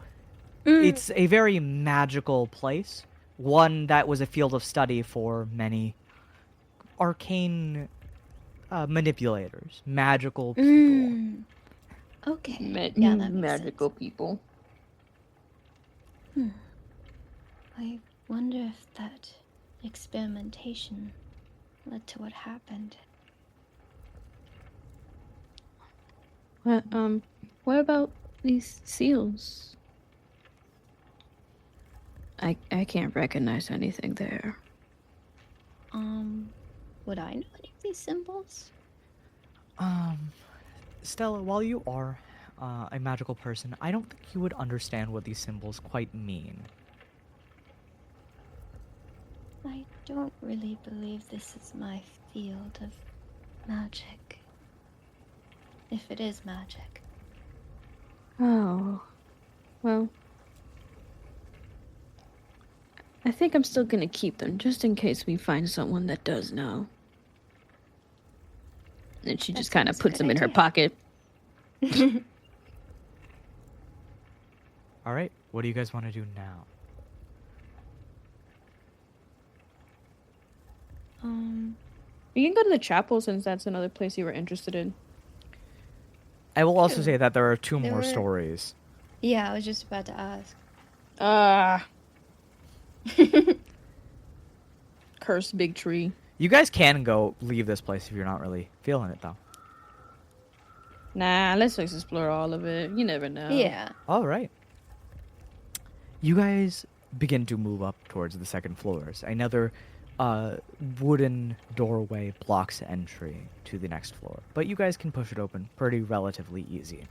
A: it's a very magical place. One that was a field of study for many arcane manipulators, magical people.
B: Okay.
C: Yeah,
B: that makes
C: magical
B: sense.
C: people.
B: I wonder if that experimentation led to what happened.
C: What about these seals? I can't recognize anything there.
B: Would I know any of these symbols?
A: Stella, while you are a magical person, I don't think you would understand what these symbols quite mean.
B: I don't really believe this is my field of magic. If it is magic.
C: Oh, well. I think I'm still gonna keep them just in case we find someone that does know. And she
B: That
C: just kind of
B: sounds a
C: puts
B: good
C: them in her
B: idea.
C: pocket.
A: All right, what do you guys want to do now?
C: You can go to the chapel since that's another place you were interested in.
A: I will also
B: Ew.
A: say that there are two
B: There
A: more
B: were-
A: stories.
B: Yeah, I was just about to ask.
C: Cursed big tree.
A: You guys can go leave this place if you're not really feeling it, though.
C: Nah, let's just explore all of it. You never know.
B: Yeah.
A: All right. You guys begin to move up towards the second floors. Another wooden doorway blocks entry to the next floor, but you guys can push it open pretty relatively easy.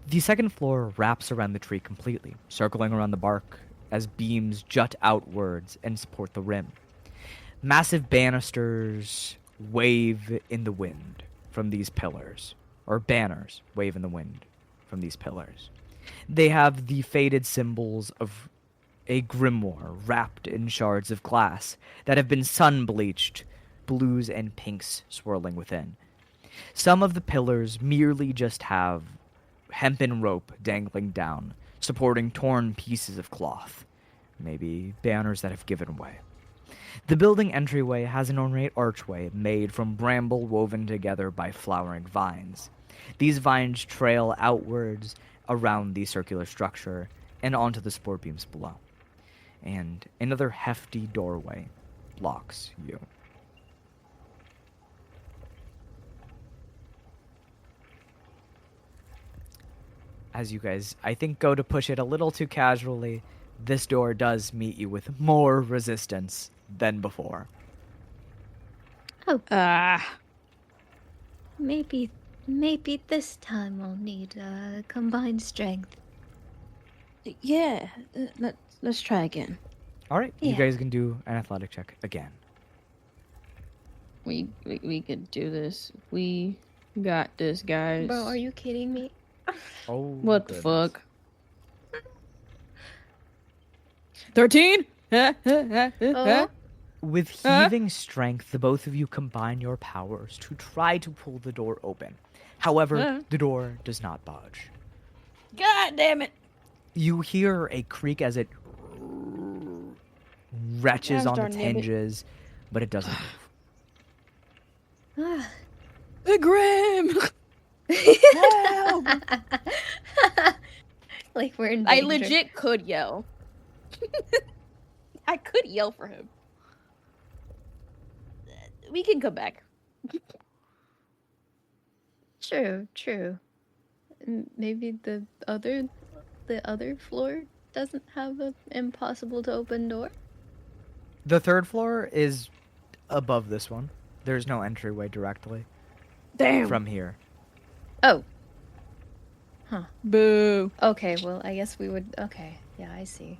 A: The second floor wraps around the tree completely, circling around the bark as beams jut outwards and support the rim. Massive banisters wave in the wind from these pillars, or banners wave in the wind from these pillars. They have the faded symbols of a grimoire wrapped in shards of glass that have been sun-bleached, blues and pinks swirling within. Some of the pillars merely just have hempen rope dangling down, supporting torn pieces of cloth, maybe banners that have given way. The building entryway has an ornate archway made from bramble woven together by flowering vines. These vines trail outwards around the circular structure and onto the support beams below. And another hefty doorway blocks you. As you guys, I think, go to push it a little too casually, this door does meet you with more resistance than before.
B: Maybe this time I'll need combined strength.
C: Yeah, let's try again.
A: All right, you
B: Yeah.
A: guys can do an athletic check again.
C: We could do this. We got this, guys.
B: Bro, are you kidding me?
A: Oh,
C: What the
A: goodness.
C: fuck? 13?
B: Oh,
A: With heaving strength, the both of you combine your powers to try to pull the door open. However, the door does not budge.
C: God damn it.
A: You hear a creak as it retches
C: Gosh
A: on
C: darn
A: its
C: nabbit.
A: hinges, but it doesn't move.
B: ah.
C: The Grim! Help!
B: Like we're in
C: I
B: danger.
C: legit could yell. I could yell for him. We can come back.
B: True. Maybe the other floor doesn't have an impossible to open door.
A: The third floor is above this one. There's no entryway directly
C: Damn.
A: from here.
B: Oh,
C: Boo.
B: okay. Well, I guess we would. Okay, yeah, I see.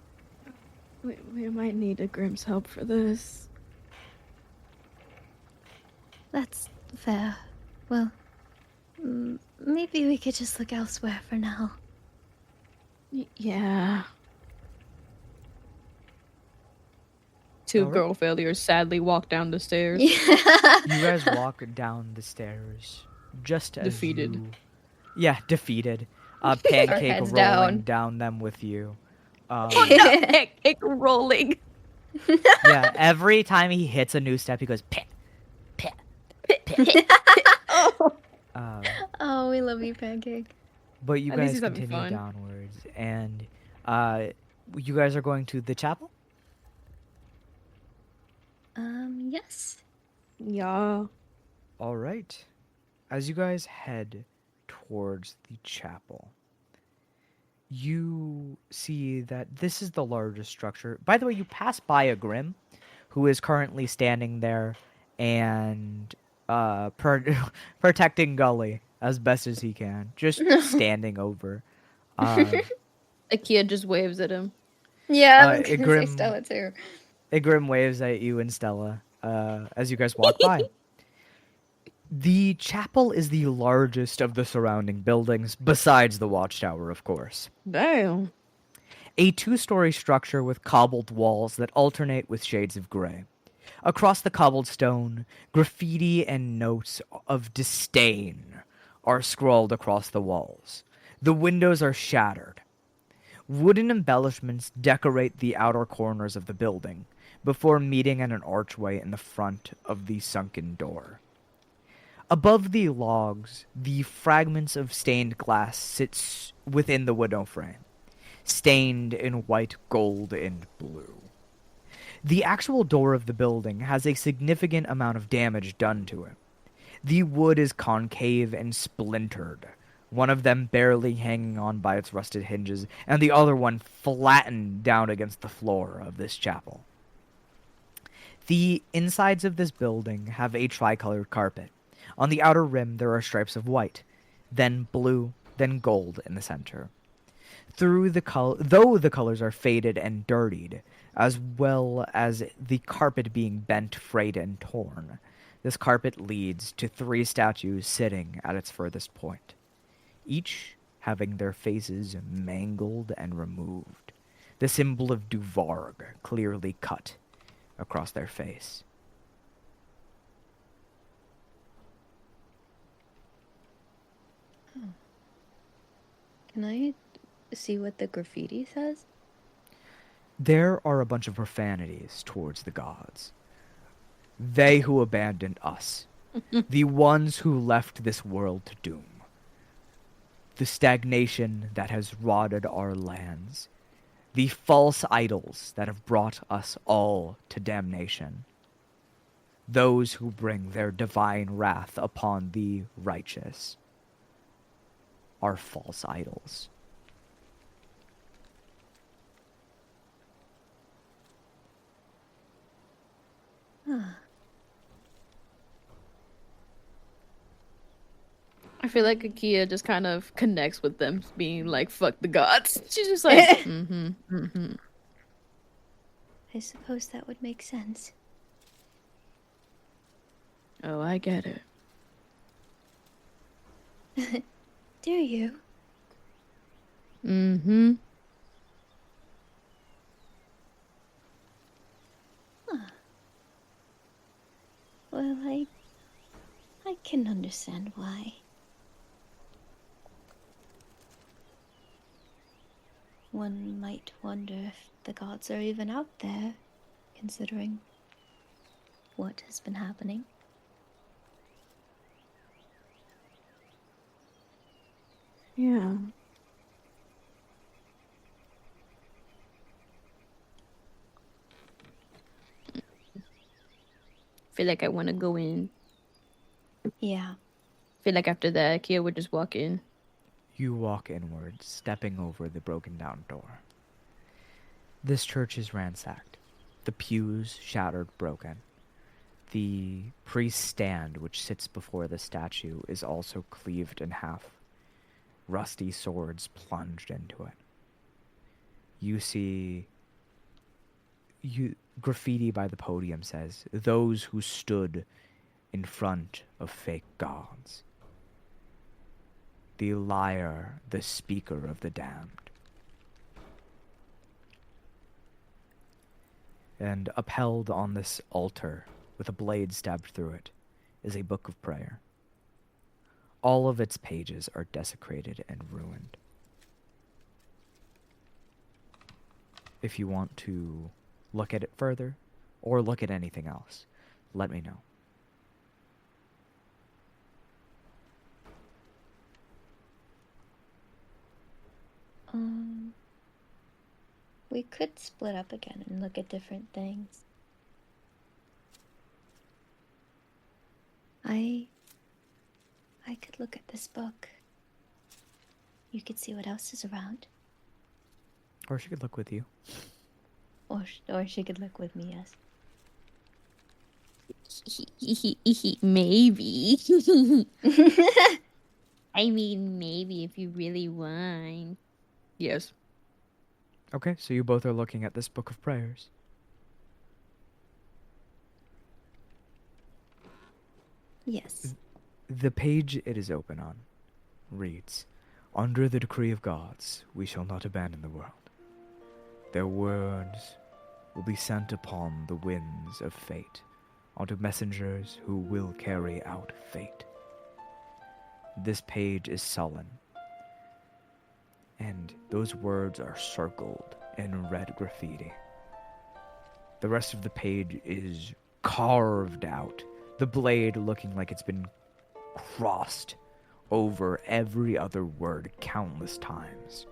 C: We might need a Grim's help for this.
B: That's fair. Well, maybe we could just look elsewhere for now.
C: Yeah. Two
A: Alright.
C: girl failures sadly walk down the stairs.
A: You guys walk down the stairs just as
C: Defeated.
A: Yeah, defeated. Pancake
B: heads
A: rolling down them with you.
C: Pancake rolling.
A: Yeah, every time he hits a new step, he goes pit, pit, pit.
C: Oh.
B: Oh, we love you, Pancake.
A: But you
C: At least
A: guys
C: he's having
A: continue
C: fun.
A: downwards, and you guys are going to the chapel.
B: Yes.
C: Yeah.
A: All right. As you guys head towards the chapel, you see that this is the largest structure. By the way, you pass by a Grim who is currently standing there and protecting Gully as best as he can, just standing over.
C: Akia just waves at him.
B: Yeah, I was
A: a
B: gonna
A: Grim-
B: say Stella too.
A: A Grim waves at you and Stella as you guys walk by. The chapel is the largest of the surrounding buildings, besides the watchtower, of course.
C: Damn.
A: A two-story structure with cobbled walls that alternate with shades of gray. Across the cobbled stone, graffiti and notes of disdain are scrawled across the walls. The windows are shattered. Wooden embellishments decorate the outer corners of the building, before meeting at an archway in the front of the sunken door. Above the logs, the fragments of stained glass sits within the window frame, stained in white, gold, and blue. The actual door of the building has a significant amount of damage done to it. The wood is concave and splintered, one of them barely hanging on by its rusted hinges, and the other one flattened down against the floor of this chapel. The insides of this building have a tricolored carpet. On the outer rim, there are stripes of white, then blue, then gold in the center. Though the colors are faded and dirtied, as well as the carpet being bent, frayed, and torn, this carpet leads to 3 statues sitting at its furthest point, each having their faces mangled and removed, the symbol of Duvarg clearly cut across their face.
B: Can I see what the graffiti says?
A: There are a bunch of profanities towards the gods. They who abandoned us. The ones who left this world to doom. The stagnation that has rotted our lands. The false idols that have brought us all to damnation. Those who bring their divine wrath upon the righteous are false idols.
C: I feel like Akia just kind of connects with them being like, fuck the gods. She's just like,
B: I suppose that would make sense.
C: Oh, I get it.
B: Do you?
C: Mm-hmm.
B: Well, I can understand why. One might wonder if the gods are even out there, considering what has been happening.
C: Yeah. Feel like I want to go in.
B: Yeah.
C: Feel like after that, Akia would just walk in.
A: You walk inward, stepping over the broken down door. This church is ransacked. The pews shattered, broken. The priest's stand, which sits before the statue, is also cleaved in half. Rusty swords plunged into it. You see graffiti by the podium says, "Those who stood in front of fake gods. The liar, the speaker of the damned." And upheld on this altar, with a blade stabbed through it, is a book of prayer. All of its pages are desecrated and ruined. If you want to look at it further, or look at anything else, let me know.
B: We could split up again and look at different things. I could look at this book. You could see what else is around.
A: Or she could look with you.
B: Or she could look with me, yes.
D: Maybe. I mean, maybe if you really want.
C: Yes.
A: Okay, so you both are looking at this book of prayers.
B: Yes.
A: The page it is open on reads, "Under the decree of gods, we shall not abandon the world. Their words will be sent upon the winds of fate, onto messengers who will carry out fate." This page is sullen, and those words are circled in red graffiti. The rest of the page is carved out, the blade looking like it's been crossed over every other word countless times.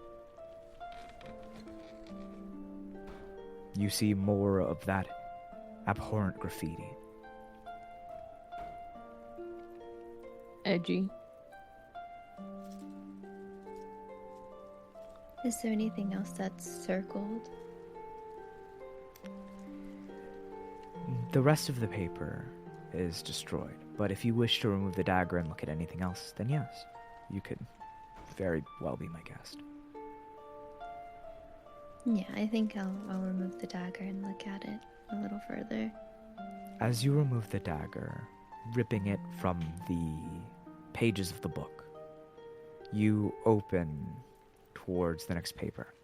A: You see more of that abhorrent graffiti.
C: Edgy.
B: Is there anything else that's circled?
A: The rest of the paper is destroyed, but if you wish to remove the dagger and look at anything else, then yes, you could very well be my guest.
B: Yeah, I think I'll remove the dagger and look at it a little further.
A: As you remove the dagger, ripping it from the pages of the book, you open towards the next paper.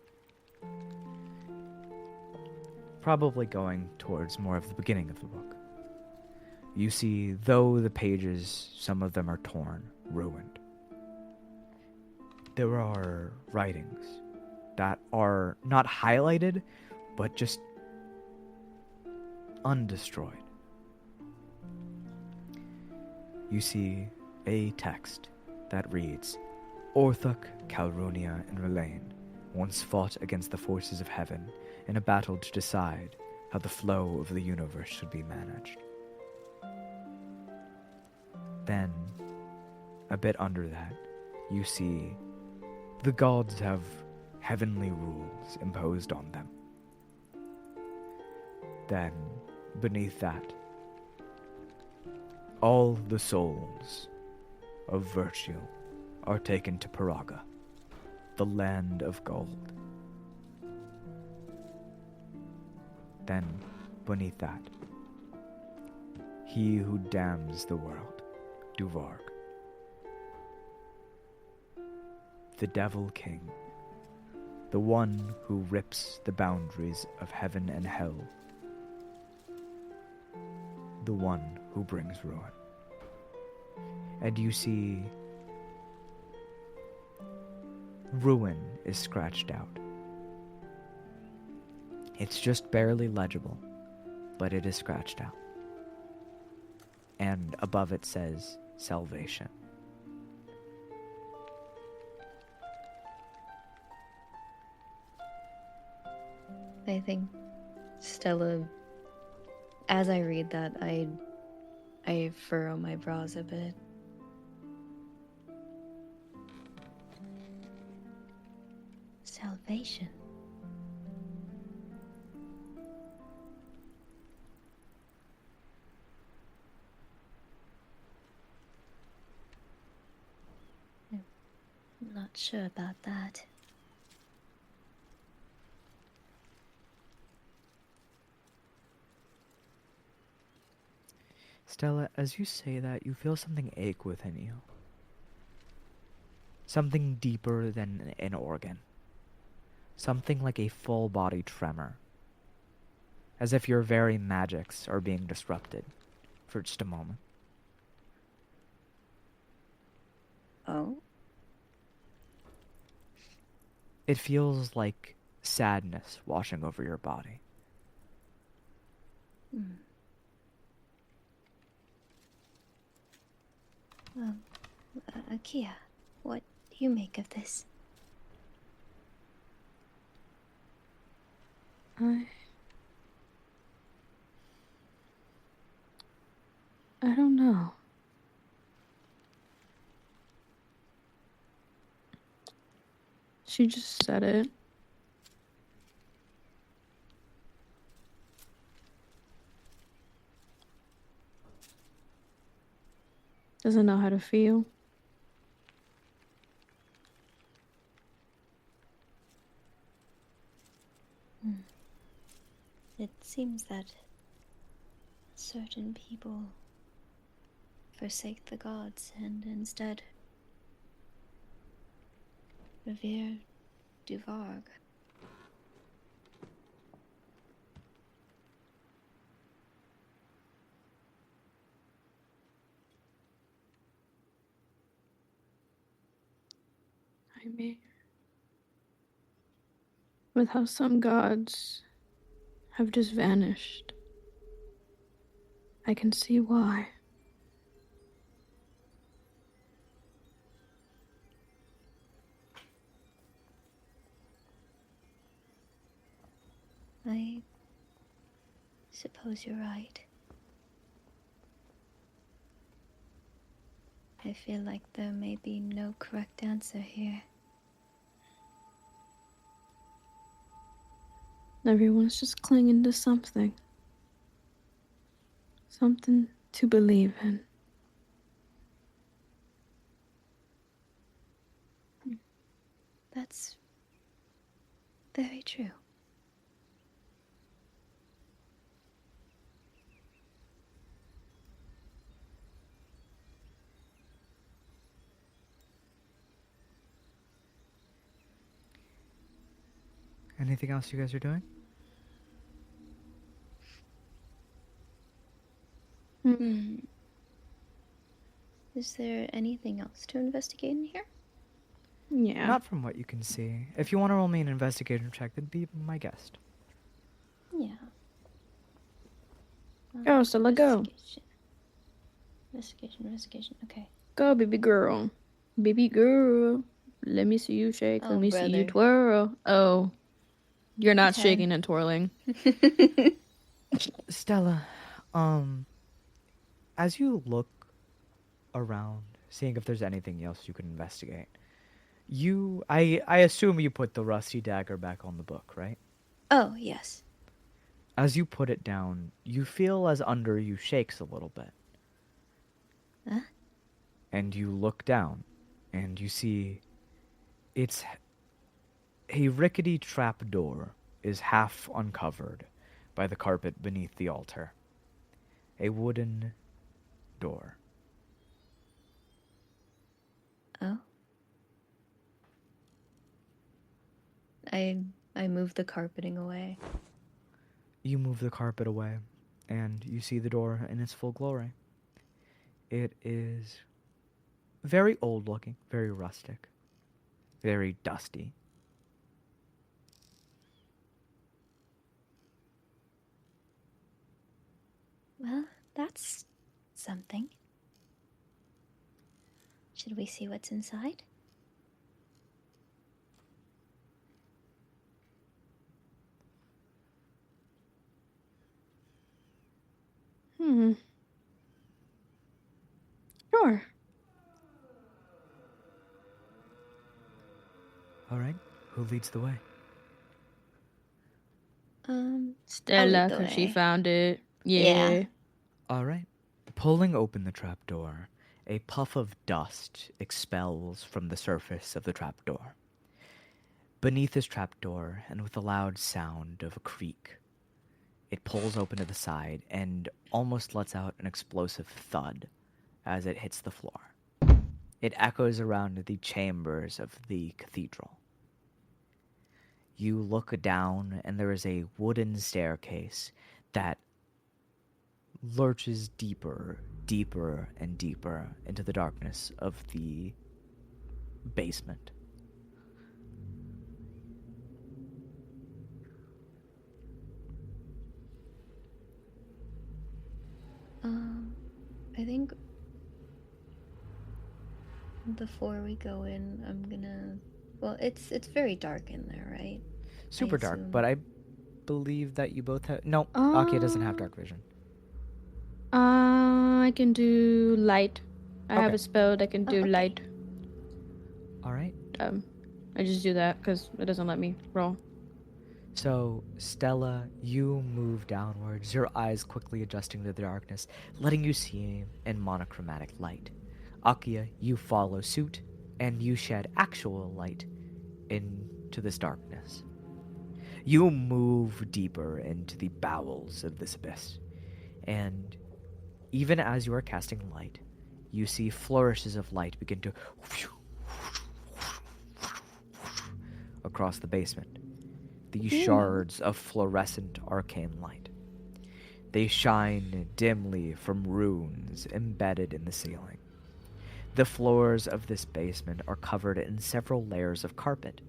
A: Probably going towards more of the beginning of the book. You see, though the pages, some of them are torn, ruined, there are writings that are not highlighted, but just undestroyed. You see a text that reads, "Orthuk, Calrunia, and Relaine once fought against the forces of heaven in a battle to decide how the flow of the universe should be managed." Then, a bit under that, you see the gods have heavenly rules imposed on them. Then, beneath that, all the souls of virtue are taken to Paraga, the land of gold. Then, beneath that, he who damns the world, Duvarg, the Devil King, the one who rips the boundaries of heaven and hell, the one who brings ruin. And you see ruin is scratched out. It's just barely legible, but it is scratched out. And above it says salvation.
B: I think Stella, as I read that, I furrow my brows a bit.
D: Salvation. I'm not sure about that.
A: Stella, as you say that, you feel something ache within you. Something deeper than an organ. Something like a full body tremor. As if your very magics are being disrupted for just a moment.
B: Oh?
A: It feels like sadness washing over your body.
B: Akia, what do you make of this?
C: I don't know. She just said it. Doesn't know how to feel.
B: It seems that certain people forsake the gods and instead revere Duvarg.
C: I mean, with how some gods have just vanished, I can see why.
B: I suppose you're right. I feel like there may be no correct answer here.
C: Everyone's just clinging to something. Something to believe in.
B: That's very true.
A: Anything else you guys are doing?
B: Is there anything else to investigate in here?
C: Yeah.
A: Not from what you can see. If you want to roll me an investigation check, then be my guest.
B: Yeah.
C: Go, Stella, go.
B: Investigation. Okay.
C: Go, baby girl. Baby girl. Let me see you shake.
B: Oh,
C: Let me see you
B: brother.
C: twirl. Oh. You're not
B: 10.
C: shaking and twirling.
A: Stella, as you look around, seeing if there's anything else you can investigate, I assume you put the rusty dagger back on the book, right?
B: Oh, yes.
A: As you put it down, you feel as under you shakes a little bit.
B: Huh?
A: And you look down, and you see it's a rickety trap door is half uncovered by the carpet beneath the altar. A wooden door.
B: Oh? I move the carpeting away.
A: You move the carpet away, and you see the door in its full glory. It is very old looking, very rustic, very dusty.
B: Well, that's something. Should we see what's inside?
C: Hmm. Sure.
A: All right, who leads the way?
B: I'll
C: Stella,
B: lead the
C: because she
B: way.
C: found it.
B: Yeah.
C: Yeah.
A: All right. Pulling open the trapdoor, a puff of dust expels from the surface of the trapdoor. Beneath this trapdoor, and with a loud sound of a creak, it pulls open to the side and almost lets out an explosive thud as it hits the floor. It echoes around the chambers of the cathedral. You look down, and there is a wooden staircase that lurches deeper, deeper, and deeper into the darkness of the basement.
B: I think before we go in, I'm gonna. Well, it's very dark in there, right?
A: Super dark,
B: assume.
A: but I believe that you both have. No, Akia doesn't have dark vision.
C: I can do light. I have
A: Okay.
C: a spell that can do
B: okay.
C: light.
A: All right.
C: I just do that because it doesn't let me roll.
A: So, Stella, you move downwards, your eyes quickly adjusting to the darkness, letting you see in monochromatic light. Akia, you follow suit, and you shed actual light into this darkness. You move deeper into the bowels of this abyss, and even as you are casting light, you see flourishes of light begin to across the basement. These shards of fluorescent arcane light. They shine dimly from runes embedded in the ceiling. The floors of this basement are covered in several layers of carpet.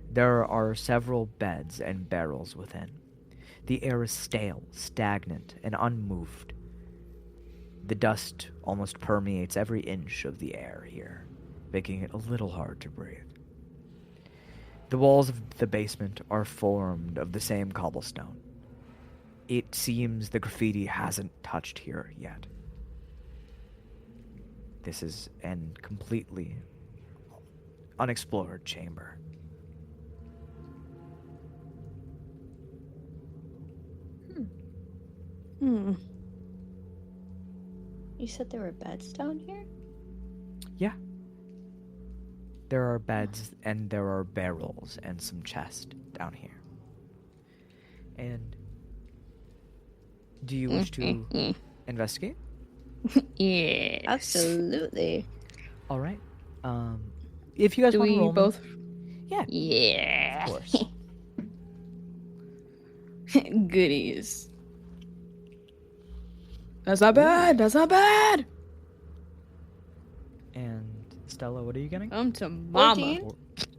A: There are several beds and barrels within. The air is stale, stagnant, and unmoved. The dust almost permeates every inch of the air here, making it a little hard to breathe. The walls of the basement are formed of the same cobblestone. It seems the graffiti hasn't touched here yet. This is an completely unexplored chamber.
C: Hmm.
B: You said there were beds down here?
A: Yeah. There are beds and there are barrels and some chests down here. And do you wish to investigate?
C: Yes.
B: Absolutely.
A: All right. If you guys
C: Do
A: want to
C: we
A: roll me-
C: both?
A: Yeah,
C: Yeah.
A: of course.
C: Goodies. That's not bad. That's not bad.
A: And Stella, what are you getting?
C: Come to mama.
B: 14?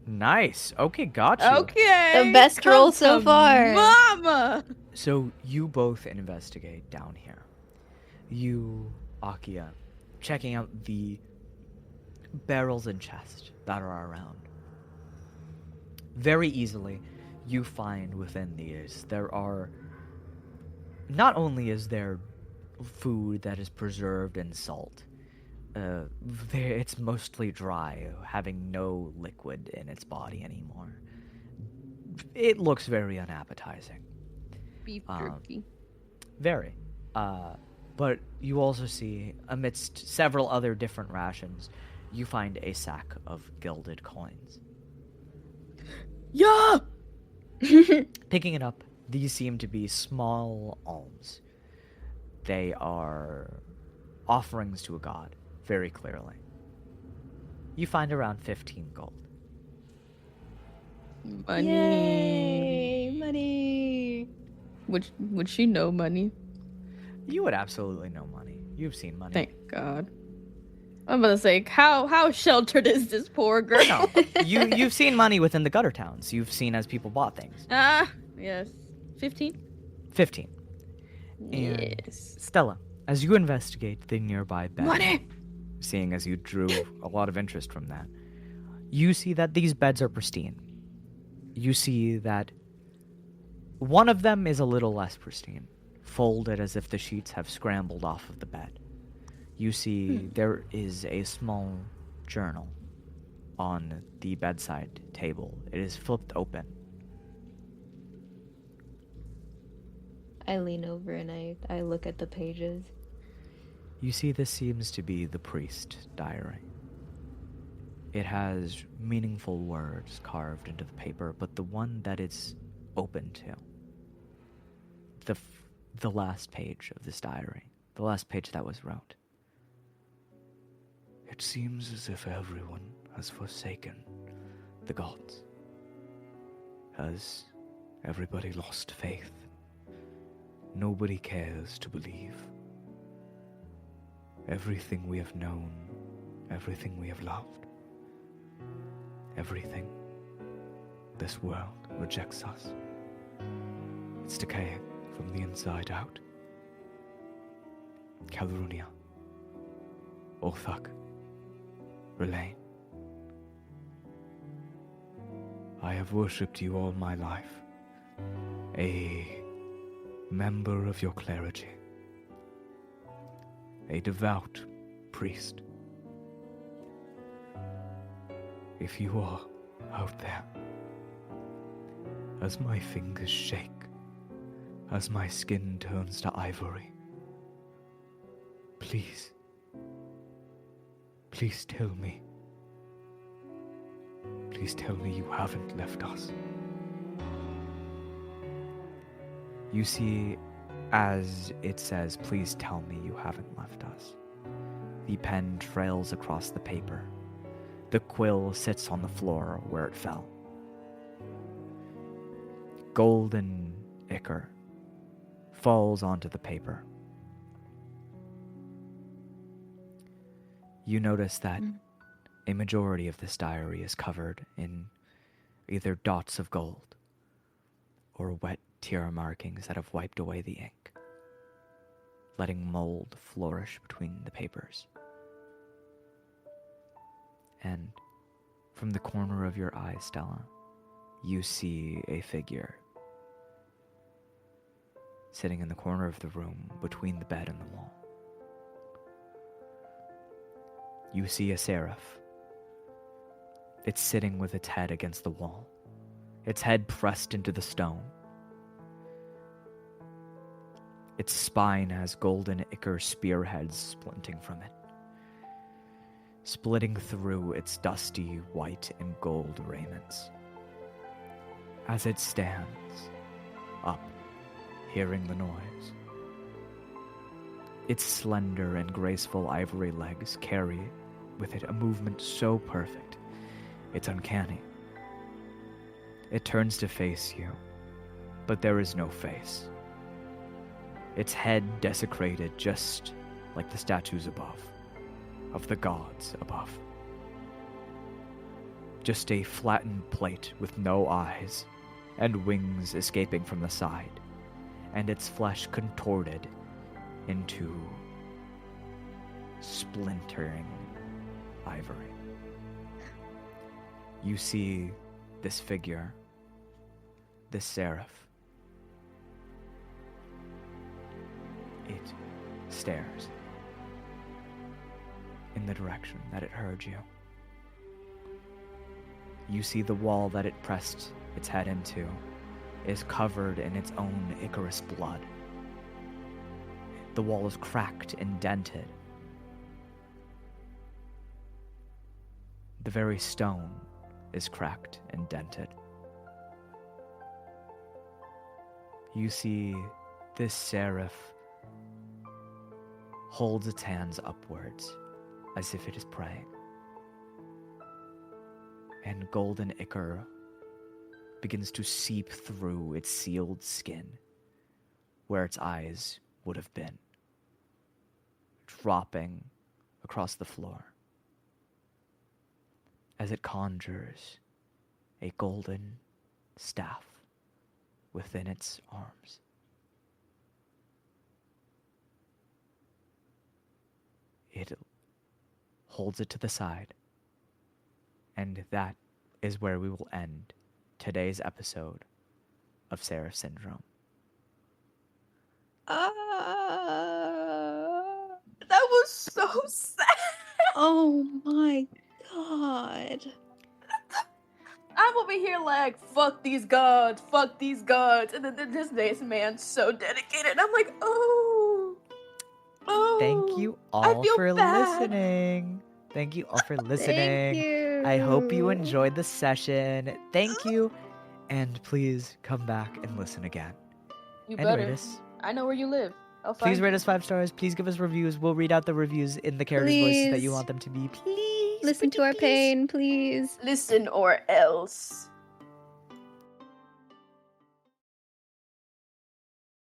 A: Nice. Okay, got you.
C: Okay.
B: The best
C: come
B: roll so
C: to
B: far.
C: Mama.
A: So you both investigate down here. You, Akia, checking out the barrels and chests that are around. Very easily, you find within these there are. Not only is there food that is preserved in salt, it's mostly dry, having no liquid in its body anymore. It looks very unappetizing.
C: Beef jerky.
A: Very. But you also see, amidst several other different rations, you find a sack of gilded coins.
C: Yeah.
A: Picking it up, these seem to be small alms. They are offerings to a god, very clearly. You find around 15 gold.
C: Money.
B: Yay! Money!
C: Would she know money?
A: You would absolutely know money. You've seen money.
C: Thank God. I'm about to say, how sheltered is this poor girl?
A: No, you've seen money within the gutter towns. You've seen as people bought things.
C: Yes. 15?
A: 15. And
C: Yes.
A: Stella, as you investigate the nearby bed,
C: Money!
A: seeing as you drew a lot of interest from that, you see that these beds are pristine. You see that one of them is a little less pristine, folded as if the sheets have scrambled off of the bed. You see there is a small journal on the bedside table. It is flipped open.
B: I lean over and I look at the pages.
A: You see this seems to be the priest diary. It has meaningful words carved into the paper, but the one that it's open to, the last page of this diary, the last page that was wrote. It seems as if everyone has forsaken the gods. Has everybody lost faith? Nobody cares to believe. Everything we have known, everything we have loved, everything, this world rejects us. It's decaying from the inside out. Calrunia, Othak, Relaine, I have worshipped you all my life, a member of your clergy, a devout priest. If you are out there, as my fingers shake, as my skin turns to ivory, please tell me. Please tell me you haven't left us. You see, as it says, please tell me you haven't left us, the pen trails across the paper. The quill sits on the floor where it fell. Golden ichor falls onto the paper. You notice that a majority of this diary is covered in either dots of gold or wet tear markings that have wiped away the ink, letting mold flourish between the papers. And from the corner of your eye, Stella, you see a figure sitting in the corner of the room between the bed and the wall. You see a seraph. It's sitting with its head against the wall, its head pressed into the stone. Its spine has golden ichor spearheads splinting from it, splitting through its dusty white and gold raiments. As it stands up, hearing the noise, its slender and graceful ivory legs carry with it a movement so perfect, it's uncanny. It turns to face you, but there is no face. Its head desecrated just like the statues above, of the gods above. Just a flattened plate with no eyes, and wings escaping from the side, and its flesh contorted into splintering ivory. You see this figure, this seraph. It stares in the direction that it heard you. You see the wall that it pressed its head into is covered in its own Icarus blood. The wall is cracked and dented. The very stone is cracked and dented. You see this seraph holds its hands upwards as if it is praying. And golden ichor begins to seep through its sealed skin, where its eyes would have been, dropping across the floor as it conjures a golden staff within its arms. It holds it to the side, and that is where we will end today's episode of Seraph Syndrome.
C: That was so sad.
B: Oh my god.
C: I'm over here like, fuck these gods, and then this man's so dedicated. And I'm like, oh,
A: Thank you
C: I
A: all
C: feel
A: for
C: bad.
A: listening. Thank you all for listening.
B: Thank you.
A: I hope you enjoyed the session. Thank you. And please come back and listen again.
C: You
A: And
C: better.
A: rate us.
C: I know where you live. I'll find
A: Please rate
C: you.
A: us 5 stars. Please give us reviews. We'll read out the reviews in the characters' voices that you
B: Please.
A: want them to be. Please.
B: Listen to
A: pretty
B: our
A: please.
B: pain, please.
C: Listen or else.